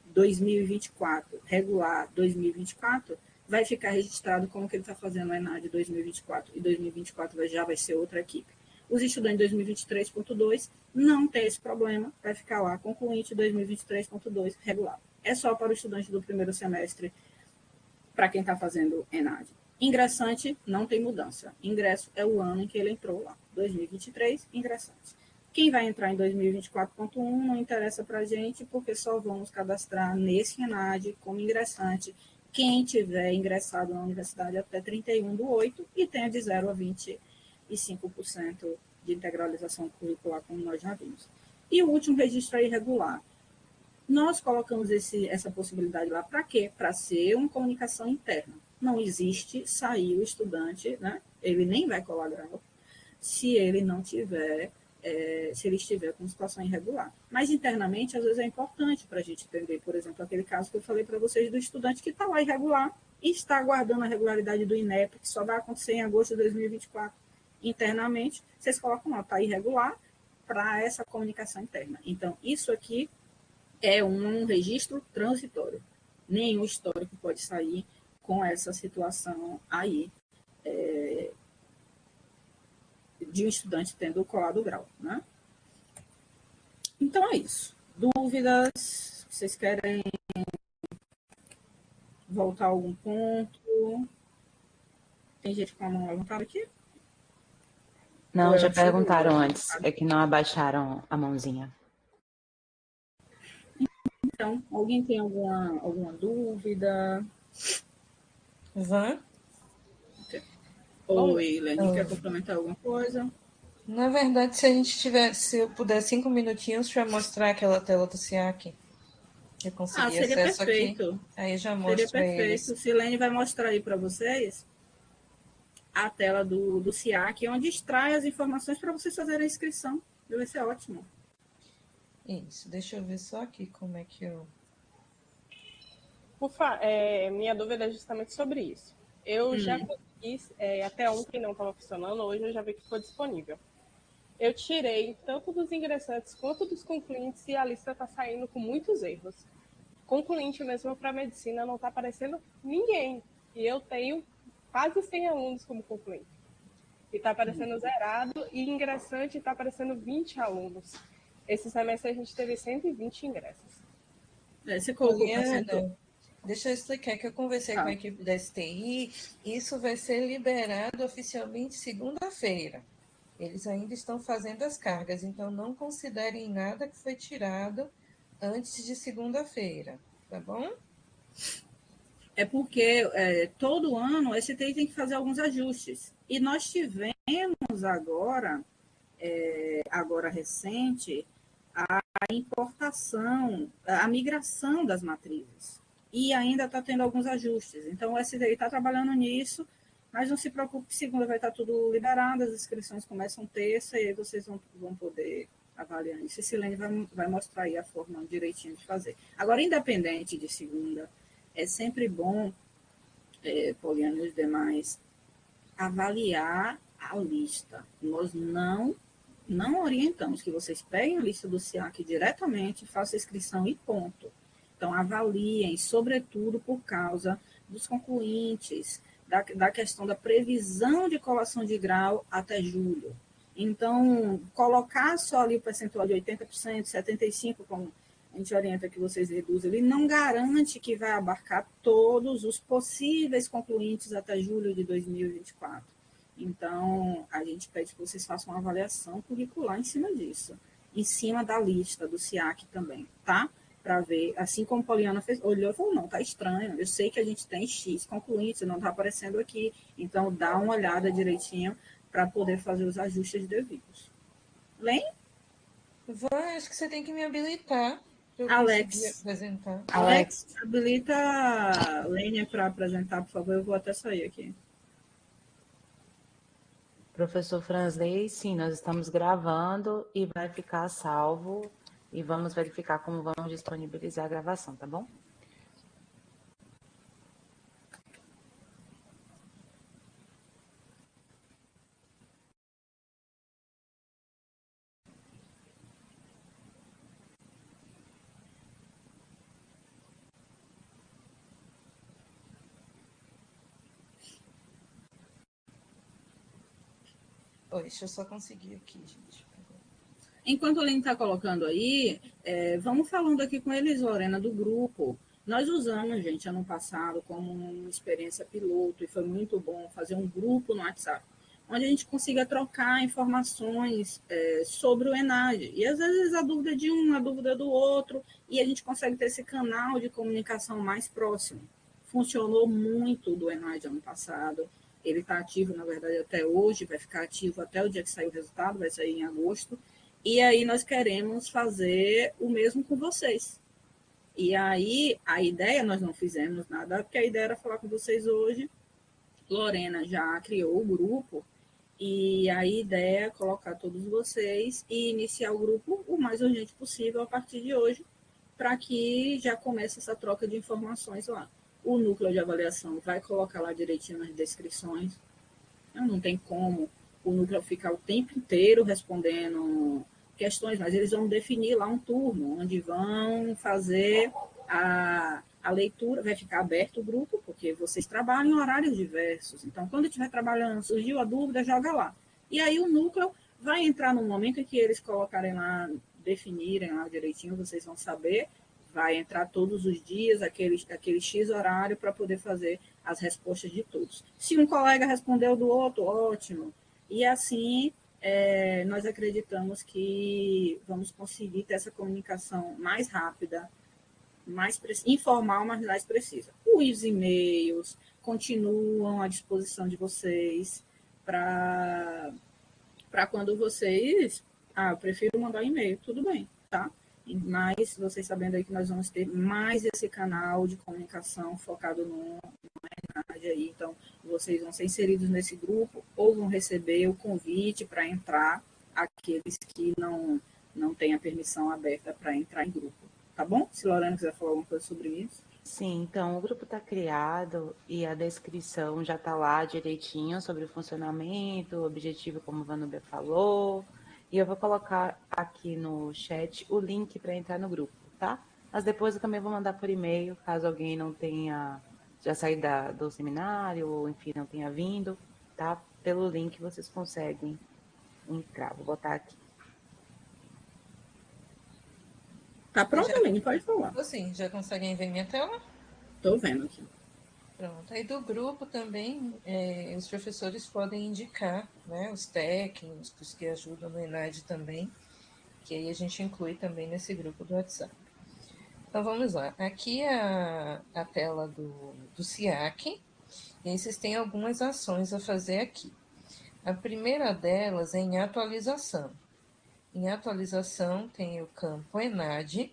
2024, regular 2024, vai ficar registrado como que ele está fazendo o ENAD 2024, e 2024 já vai ser outra equipe. Os estudantes de 2023.2 não tem esse problema, vai ficar lá, concluinte 2023.2, regular. É só para o estudante do primeiro semestre, para quem está fazendo ENAD. Ingressante, não tem mudança. Ingresso é o ano em que ele entrou lá, 2023, ingressante. Quem vai entrar em 2024.1 não interessa para a gente, porque só vamos cadastrar nesse ENAD como ingressante quem tiver ingressado na universidade até 31/8 e tenha de 0 a 25% de integralização curricular, como nós já vimos. E o último registro é irregular. Nós colocamos essa possibilidade lá para quê? Para ser uma comunicação interna. Não existe sair o estudante, né? Ele nem vai colar grau se ele não tiver, se ele estiver com situação irregular. Mas internamente, às vezes, é importante para a gente entender, por exemplo, aquele caso que eu falei para vocês do estudante que está lá irregular e está aguardando a regularidade do INEP, que só vai acontecer em agosto de 2024. Internamente, vocês colocam lá, está irregular para essa comunicação interna. Então, isso aqui é um registro transitório. Nenhum histórico pode sair com essa situação aí de um estudante tendo colado o grau, né? Então é isso. Dúvidas? Vocês querem voltar a algum ponto? Tem gente com a mão levantada aqui? Não, já perguntaram antes. É que não abaixaram a mãozinha. Então, alguém tem alguma dúvida? Van? Oi, Lene, quer complementar alguma coisa? Na verdade, se eu puder 5 minutinhos para mostrar aquela tela do SIAC, eu consegui seria acesso perfeito. Aqui, aí eu já mostro seria perfeito. Eles. Silene vai mostrar aí para vocês a tela do SIAC, onde extrai as informações para vocês fazerem a inscrição. Vai ser ótimo. Isso, deixa eu ver só aqui como é que eu... Minha dúvida é justamente sobre isso. Eu já consegui, até ontem não estava funcionando, hoje eu já vi que ficou disponível. Eu tirei tanto dos ingressantes quanto dos concluintes e a lista está saindo com muitos erros. Concluinte mesmo para medicina não está aparecendo ninguém. E eu tenho quase 100 alunos como concluinte. E está aparecendo zerado e ingressante está aparecendo 20 alunos. Esse semestre a gente teve 120 ingressos. Você colocou Poliana, deixa eu explicar que eu conversei com a equipe da STI, isso vai ser liberado oficialmente segunda-feira. Eles ainda estão fazendo as cargas, então não considerem nada que foi tirado antes de segunda-feira, tá bom? É porque todo ano a STI tem que fazer alguns ajustes. E nós tivemos agora recente, a importação, a migração das matrizes. E ainda está tendo alguns ajustes. Então, o SDI está trabalhando nisso, mas não se preocupe, segunda vai estar tudo liberado, as inscrições começam terça, e aí vocês vão poder avaliar isso. E Silene vai mostrar aí a forma direitinho de fazer. Agora, independente de segunda, é sempre bom, Poliana e os demais, avaliar a lista. Nós não orientamos que vocês peguem a lista do SIAC diretamente, façam a inscrição e ponto. Então, avaliem, sobretudo por causa dos concluintes, da questão da previsão de colação de grau até julho. Então, colocar só ali o percentual de 80%, 75%, como a gente orienta que vocês reduzam, ele não garante que vai abarcar todos os possíveis concluintes até julho de 2024. Então, a gente pede que vocês façam uma avaliação curricular em cima disso, em cima da lista do SIAC também, tá? Para ver, assim como a Poliana fez, olhou e falou, não, tá estranho, eu sei que a gente tem X concluintes, não está aparecendo aqui, então dá uma olhada direitinho para poder fazer os ajustes devidos. Lem? Acho que você tem que me habilitar para eu conseguir apresentar. Alex, habilita a Lênia para apresentar, por favor, eu vou até sair aqui. Professor Fransley, sim, nós estamos gravando e vai ficar salvo e vamos verificar como vamos disponibilizar a gravação, tá bom? Deixa eu só conseguir aqui, gente. Enquanto o Lênin está colocando aí, vamos falando aqui com eles, Lorena, do grupo. Nós usamos, gente, ano passado como uma experiência piloto e foi muito bom fazer um grupo no WhatsApp, onde a gente consiga trocar informações sobre o ENAD. E às vezes a dúvida de um, a dúvida do outro, e a gente consegue ter esse canal de comunicação mais próximo. Funcionou muito do ENAD ano passado. Ele está ativo, na verdade, até hoje, vai ficar ativo até o dia que sair o resultado, vai sair em agosto. E aí nós queremos fazer o mesmo com vocês. E aí a ideia, nós não fizemos nada, porque a ideia era falar com vocês hoje. Lorena já criou o grupo, e a ideia é colocar todos vocês e iniciar o grupo o mais urgente possível a partir de hoje, para que já comece essa troca de informações lá. O núcleo de avaliação vai colocar lá direitinho nas descrições. Não tem como o núcleo ficar o tempo inteiro respondendo questões, mas eles vão definir lá um turno, onde vão fazer a leitura, vai ficar aberto o grupo, porque vocês trabalham em horários diversos. Então, quando estiver trabalhando, surgiu a dúvida, joga lá. E aí o núcleo vai entrar no momento em que eles colocarem lá, definirem lá direitinho, vocês vão saber, vai entrar todos os dias, aquele X horário, para poder fazer as respostas de todos. Se um colega respondeu do outro, ótimo. E assim, nós acreditamos que vamos conseguir ter essa comunicação mais rápida, mais informal, mas mais precisa. Os e-mails continuam à disposição de vocês para quando vocês... eu prefiro mandar e-mail, tudo bem, tá? Mas vocês sabendo aí que nós vamos ter mais esse canal de comunicação focado no ENAD aí, então vocês vão ser inseridos nesse grupo ou vão receber o convite para entrar, aqueles que não têm a permissão aberta para entrar em grupo, tá bom? Se Lorena quiser falar alguma coisa sobre isso. Sim, então o grupo está criado e a descrição já está lá direitinho sobre o funcionamento, o objetivo, como o Vanuber falou. E eu vou colocar aqui no chat o link para entrar no grupo, tá? Mas depois eu também vou mandar por e-mail, caso alguém não tenha já saído do seminário, ou enfim, não tenha vindo, tá? Pelo link vocês conseguem entrar. Vou botar aqui. Tá pronto, Aline? Pode falar. Sim, já conseguem ver minha tela? Estou vendo aqui. Pronto. Aí do grupo também, os professores podem indicar, né, os técnicos que ajudam no ENAD também, que aí a gente inclui também nesse grupo do WhatsApp. Então vamos lá. Aqui é a tela do SIAC, e aí vocês têm algumas ações a fazer aqui. A primeira delas é em atualização. Em atualização tem o campo ENAD,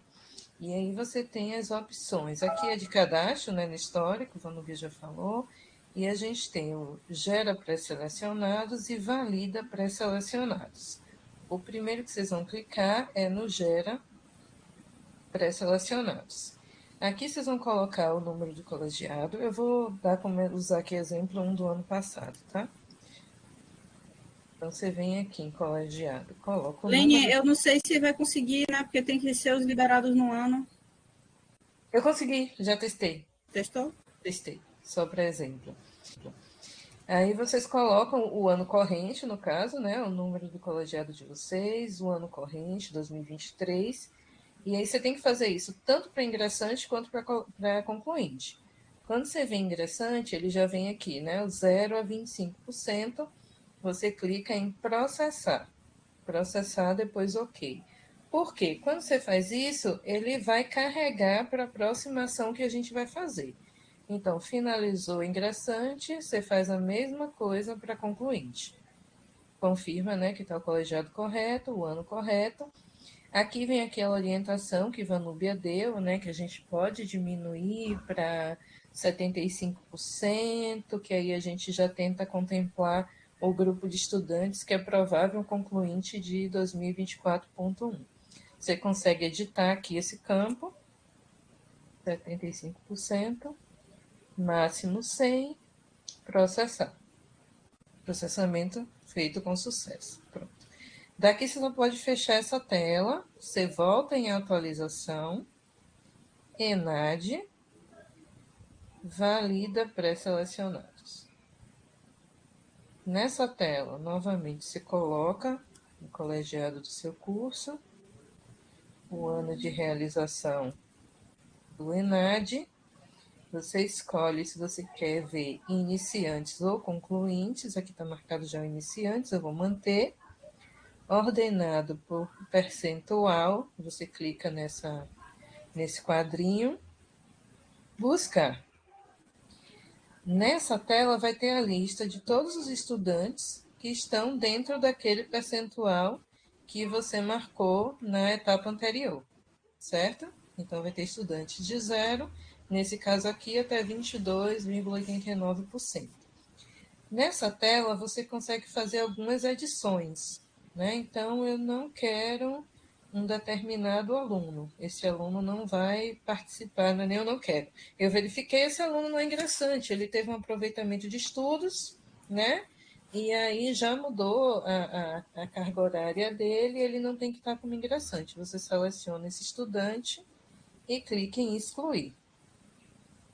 e aí você tem as opções. Aqui é de cadastro, né, no histórico, o Vanubi já falou, e a gente tem o gera pré-selecionados e valida pré-selecionados. O primeiro que vocês vão clicar é no gera pré-selecionados. Aqui vocês vão colocar o número do colegiado. Eu vou usar aqui exemplo 1 do ano passado, tá? Então, você vem aqui em colegiado, coloca o Lene, número. eu não sei se vai conseguir, né? Porque tem que ser os liberados no ano. Eu consegui, já testei. Testou? Testei, só para exemplo. Aí vocês colocam o ano corrente, no caso, né? O número do colegiado de vocês, o ano corrente, 2023. E aí você tem que fazer isso tanto para ingressante quanto para concluinte. Quando você vem ingressante, ele já vem aqui, né? O 0 a 25%. Você clica em processar. Processar, depois OK. Por quê? Quando você faz isso, ele vai carregar para a próxima ação que a gente vai fazer. Então, finalizou o ingressante, você faz a mesma coisa para concluinte. Confirma, né, que está o colegiado correto, o ano correto. Aqui vem aquela orientação que Vanúbia deu, né, que a gente pode diminuir para 75%, que aí a gente já tenta contemplar o grupo de estudantes que é provável concluinte de 2024.1. Você consegue editar aqui esse campo, 75%, máximo 100, processar. Processamento feito com sucesso. Pronto. Daqui você não pode fechar essa tela, você volta em atualização, ENAD, valida pré-selecionados. Nessa tela, novamente, se coloca o colegiado do seu curso, o ano de realização do ENAD, você escolhe se você quer ver iniciantes ou concluintes, aqui está marcado já o iniciantes, eu vou manter. Ordenado por percentual, você clica nesse quadrinho, buscar. Nessa tela vai ter a lista de todos os estudantes que estão dentro daquele percentual que você marcou na etapa anterior, certo? Então, vai ter estudantes de 0, nesse caso aqui, até 22,89%. Nessa tela, você consegue fazer algumas edições, né? Então, eu não quero um determinado aluno. Esse aluno não vai participar, nem eu não quero. Eu verifiquei esse aluno não é ingressante, ele teve um aproveitamento de estudos, né? E aí já mudou a carga horária dele, ele não tem que estar como ingressante. Você seleciona esse estudante e clica em excluir.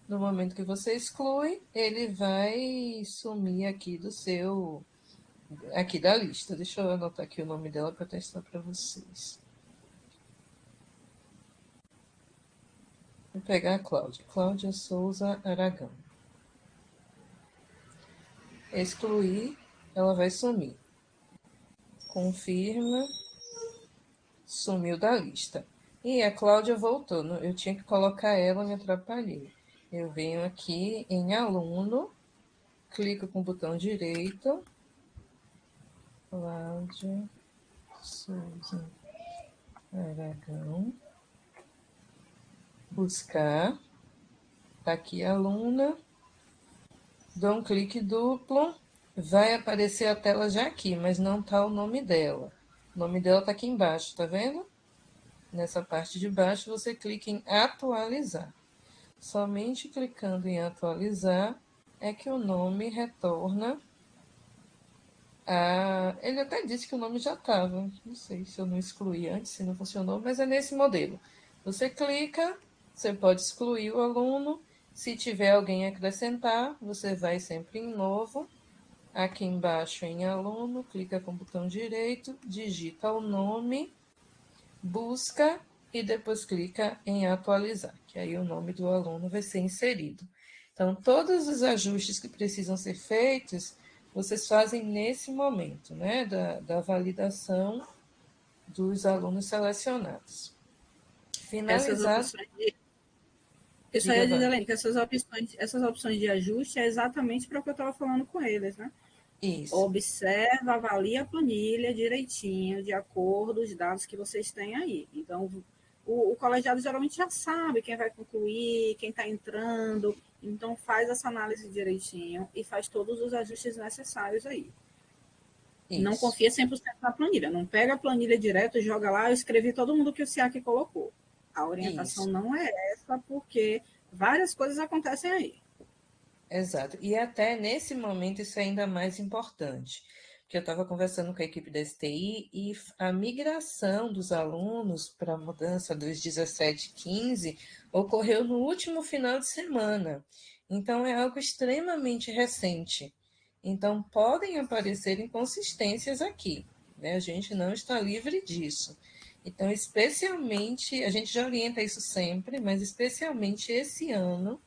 No momento que você exclui, ele vai sumir aqui aqui da lista. Deixa eu anotar aqui o nome dela para testar para vocês. Vou pegar a Cláudia. Cláudia Souza Aragão. Excluir, ela vai sumir. Confirma, sumiu da lista. E a Cláudia voltou. Eu tinha que colocar ela, me atrapalhei. Eu venho aqui em aluno, clico com o botão direito. Cláudia Souza Aragão. Buscar. Está aqui a aluna. Dou um clique duplo. Vai aparecer a tela já aqui, mas não está o nome dela. O nome dela está aqui embaixo, tá vendo? Nessa parte de baixo, você clica em atualizar. Somente clicando em atualizar é que o nome retorna Ele até disse que o nome já estava. Não sei se eu não excluí antes, se não funcionou, mas é nesse modelo. Você clica, você pode excluir o aluno. Se tiver alguém a acrescentar, você vai sempre em novo. Aqui embaixo em aluno, clica com o botão direito, digita o nome, busca e depois clica em atualizar, que aí o nome do aluno vai ser inserido. Então, todos os ajustes que precisam ser feitos, vocês fazem nesse momento, né, da validação dos alunos selecionados. Essas Finalizado, opções de... Eu só diga, ia dizer, Vânia. Helene, que essas opções de ajuste é exatamente para o que eu estava falando com eles, né? Isso, Observa, avalia a planilha direitinho, de acordo com os dados que vocês têm aí. Então, o colegiado geralmente já sabe quem vai concluir, quem está entrando, então faz essa análise direitinho e faz todos os ajustes necessários aí. Não isso. confia 100% na planilha, não pega a planilha direto e joga lá, eu escrevi todo mundo que o SIAC colocou. A orientação Isso, não é essa, porque várias coisas acontecem aí. exato. E até nesse momento isso é ainda mais importante, porque eu estava conversando com a equipe da STI e a migração dos alunos para a mudança dos 17, 15 ocorreu no último final de semana. Então é algo extremamente recente. Então podem aparecer inconsistências aqui, né? A gente não está livre disso. Então, especialmente, a gente já orienta isso sempre, mas especialmente esse ano,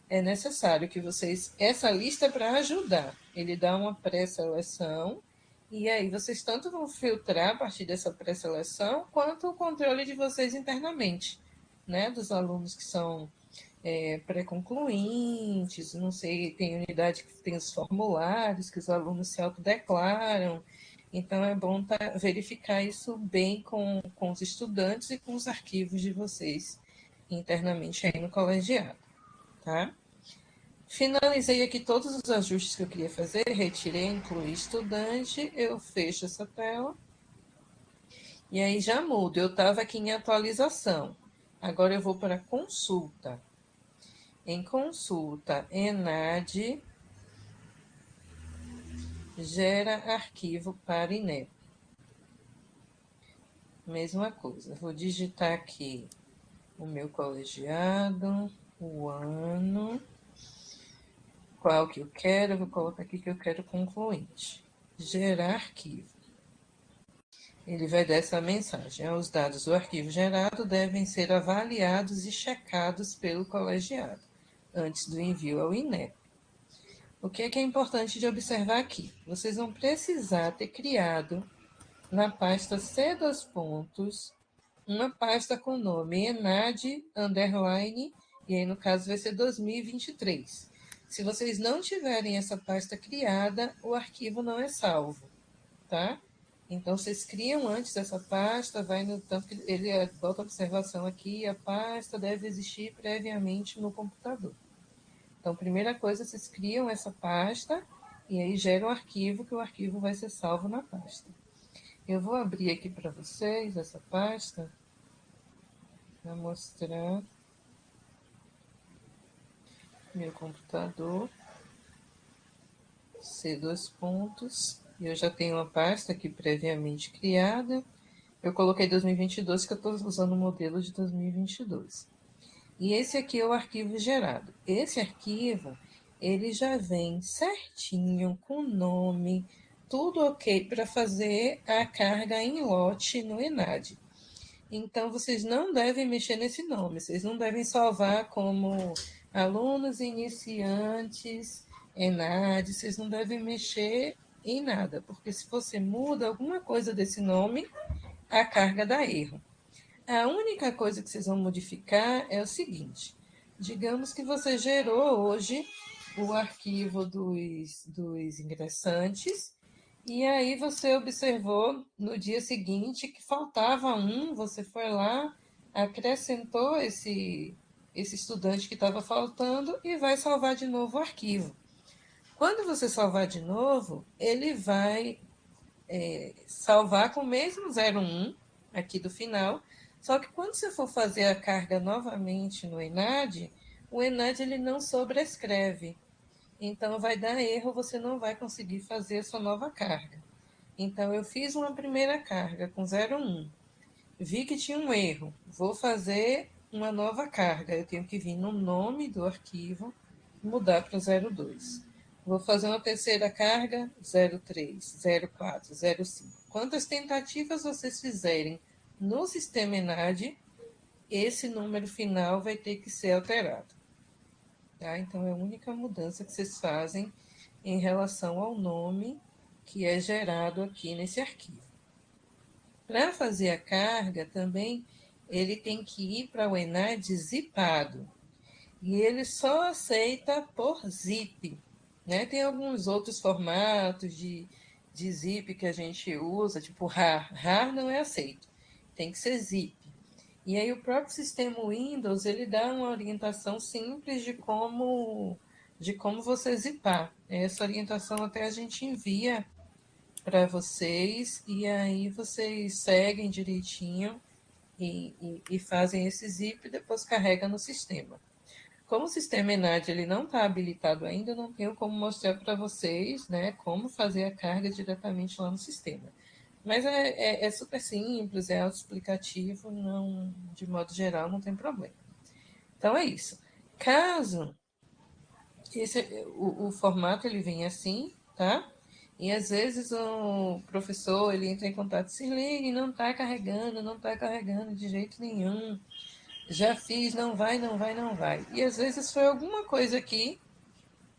é necessário que vocês. Essa lista é para ajudar. Ele dá uma pré-seleção, e aí vocês tanto vão filtrar a partir dessa pré-seleção, quanto o controle de vocês internamente, né? Dos alunos que são pré-concluintes, não sei, tem unidade que tem os formulários, que os alunos se autodeclaram. Então, é bom verificar isso bem com os estudantes e com os arquivos de vocês internamente aí no colegiado, tá? Finalizei aqui todos os ajustes que eu queria fazer, retirei, incluí estudante, eu fecho essa tela e aí já mudo. Eu estava aqui em atualização, agora eu vou para consulta. Em consulta, ENAD gera arquivo para INEP. Mesma coisa, vou digitar aqui o meu colegiado, o ano, qual que eu quero, vou colocar aqui que eu quero concluinte. Gerar arquivo. Ele vai dar essa mensagem. Os dados do arquivo gerado devem ser avaliados e checados pelo colegiado antes do envio ao INEP. O que é importante de observar aqui? Vocês vão precisar ter criado na pasta C2 pontos uma pasta com o nome ENAD, underline, e aí no caso vai ser 2023. Se vocês não tiverem essa pasta criada, o arquivo não é salvo, tá? Então, vocês criam antes essa pasta, vai no tanto que ele bota observação aqui, a pasta deve existir previamente no computador. Então, primeira coisa, vocês criam essa pasta e aí geram o arquivo, que o arquivo vai ser salvo na pasta. Eu vou abrir aqui para vocês essa pasta para mostrar meu computador, C2 pontos, e eu já tenho uma pasta aqui previamente criada. Eu coloquei 2022, que eu estou usando o modelo de 2022. E esse aqui é o arquivo gerado. Esse arquivo, ele já vem certinho, com nome, tudo ok para fazer a carga em lote no ENAD. Então, vocês não devem mexer nesse nome, vocês não devem salvar como alunos iniciantes, ENAD, vocês não devem mexer em nada, porque se você muda alguma coisa desse nome, a carga dá erro. A única coisa que vocês vão modificar é o seguinte: digamos que você gerou hoje o arquivo dos ingressantes, e aí você observou no dia seguinte que faltava um, você foi lá, acrescentou esse estudante que estava faltando e vai salvar de novo o arquivo. Quando você salvar de novo, ele vai salvar com o mesmo 01 aqui do final, só que quando você for fazer a carga novamente no ENAD, o ENAD ele não sobrescreve. então vai dar erro, você não vai conseguir fazer a sua nova carga. Então, eu fiz uma primeira carga com 0,1, vi que tinha um erro, vou fazer uma nova carga, eu tenho que vir no nome do arquivo, mudar para 0,2. Vou fazer uma terceira carga, 0,3, 0,4, 0,5. Quantas tentativas vocês fizerem no sistema ENAD, esse número final vai ter que ser alterado. Tá? Então, é a única mudança que vocês fazem em relação ao nome que é gerado aqui nesse arquivo. Para fazer a carga, também ele tem que ir para o ENAD zipado. E ele só aceita por zip. Né? Tem alguns outros formatos de zip que a gente usa, tipo RAR. RAR não é aceito, tem que ser zip. E aí o próprio sistema Windows, ele dá uma orientação simples de como você zipar. Essa orientação até a gente envia para vocês, e aí vocês seguem direitinho e fazem esse zip e depois carrega no sistema. Como o sistema ENAD ele não está habilitado ainda, eu não tenho como mostrar para vocês, né, como fazer a carga diretamente lá no sistema. Mas é super simples, é autoexplicativo, não, de modo geral não tem problema. Então é isso. Caso o formato ele vem assim, tá? E às vezes o professor ele entra em contato, Sirlene, não está carregando de jeito nenhum. Já fiz, não vai, não vai, não vai. E às vezes foi alguma coisa aqui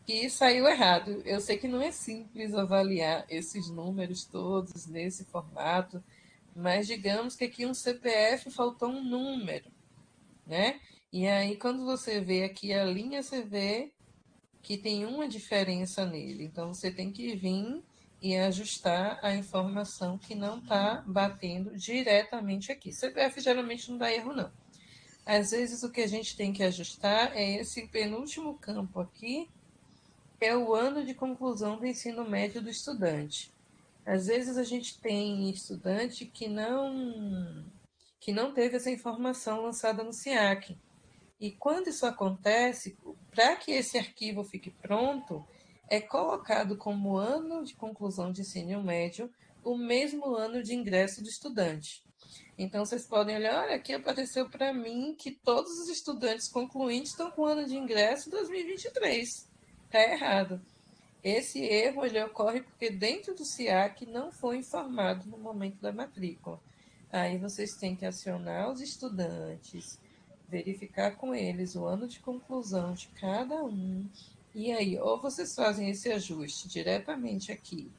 que saiu errado. Eu sei que não é simples avaliar esses números todos nesse formato, mas digamos que aqui um CPF faltou um número, né? E aí quando você vê aqui a linha, você vê que tem uma diferença nele. Então você tem que vir e ajustar a informação que não está batendo diretamente aqui. CPF geralmente não dá erro, não. Às vezes o que a gente tem que ajustar é esse penúltimo campo aqui, que é o ano de conclusão do ensino médio do estudante. Às vezes a gente tem estudante que não teve essa informação lançada no SIAC. E quando isso acontece, para que esse arquivo fique pronto, é colocado como ano de conclusão de ensino médio o mesmo ano de ingresso do estudante. Então, vocês podem olhar, olha, aqui apareceu para mim que todos os estudantes concluintes estão com o ano de ingresso 2023. Está errado. Esse erro ele ocorre porque dentro do SIAC não foi informado no momento da matrícula. Aí vocês têm que acionar os estudantes, verificar com eles o ano de conclusão de cada um. E aí, ou vocês fazem esse ajuste diretamente aqui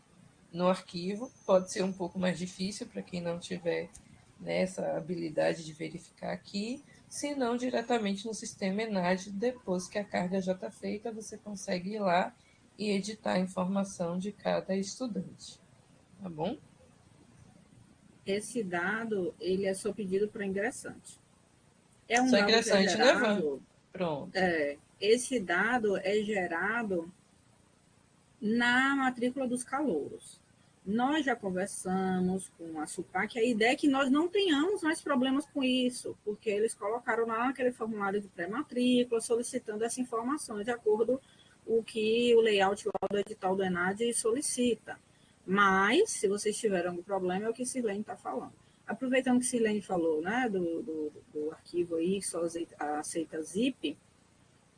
no arquivo, pode ser um pouco mais difícil para quem não tiver, né, essa habilidade de verificar aqui, se não diretamente no sistema ENAD, depois que a carga já está feita, você consegue ir lá e editar a informação de cada estudante. Tá bom? Esse dado, ele é só pedido para ingressante. É um Só dado que é ingressante, né, Van? gerado. Pronto. Esse dado é gerado na matrícula dos calouros. Nós já conversamos com a SUPAC, a ideia é que nós não tenhamos mais problemas com isso, porque eles colocaram lá naquele formulário de pré-matrícula, solicitando essa informação de acordo com o que o layout lá do edital do ENAD solicita. Mas, se vocês tiverem algum problema, é o que Sirlene está falando. Aproveitando que Sirlene falou, né, do arquivo aí, que só aceita zip,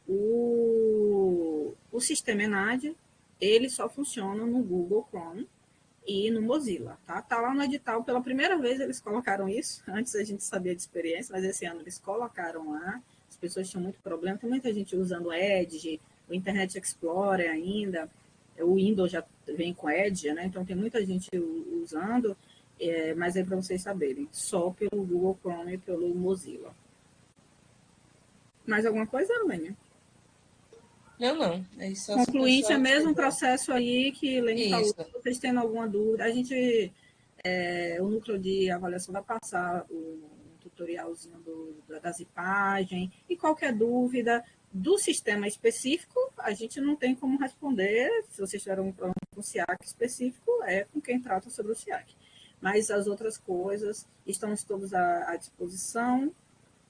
o sistema ENAD, ele só funciona no Google Chrome e no Mozilla, tá? Tá lá no edital, pela primeira vez eles colocaram isso, antes a gente sabia de experiência, mas esse ano eles colocaram lá, as pessoas tinham muito problema, tem muita gente usando o Edge, o Internet Explorer ainda, o Windows já vem com Edge, né? Então tem muita gente usando, mas é para vocês saberem, só pelo Google Chrome e pelo Mozilla. Mais alguma coisa, Lênia? Não. É isso. Concluinte é mesmo um processo aí que Lênia falou. Se vocês têm alguma dúvida, a gente, o núcleo de avaliação vai passar o tutorialzinho da zipagem, e qualquer dúvida do sistema específico, a gente não tem como responder. Se vocês tiverem um problema com o SIAC específico, é com quem trata sobre o SIAC. Mas as outras coisas, estamos todos à disposição.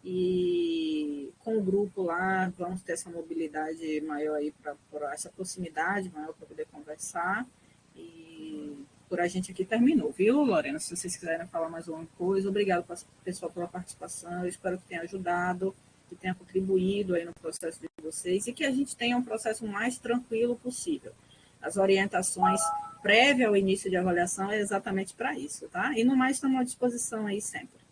e com o grupo lá vamos ter essa mobilidade maior aí, essa proximidade maior para poder conversar. E por a gente aqui terminou, viu, Lorena? Se vocês quiserem falar mais alguma coisa, obrigado, pessoal, pela participação. Eu espero que tenha ajudado, que tenha contribuído aí no processo de vocês e que a gente tenha um processo mais tranquilo possível. As orientações prévias ao início de avaliação é exatamente para isso, tá? E no mais, estamos à disposição aí sempre.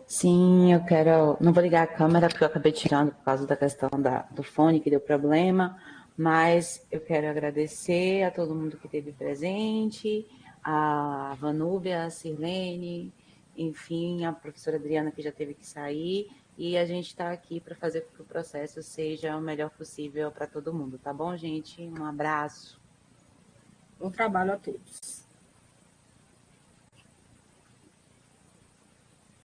Sim, eu quero. Não vou ligar a câmera porque eu acabei tirando por causa da questão do fone que deu problema, mas eu quero agradecer a todo mundo que esteve presente, a Vanúbia, a Sirlene, enfim, a professora Adriana que já teve que sair, e a gente está aqui para fazer com que o processo seja o melhor possível para todo mundo, tá bom, gente? Um abraço. Bom trabalho a todos.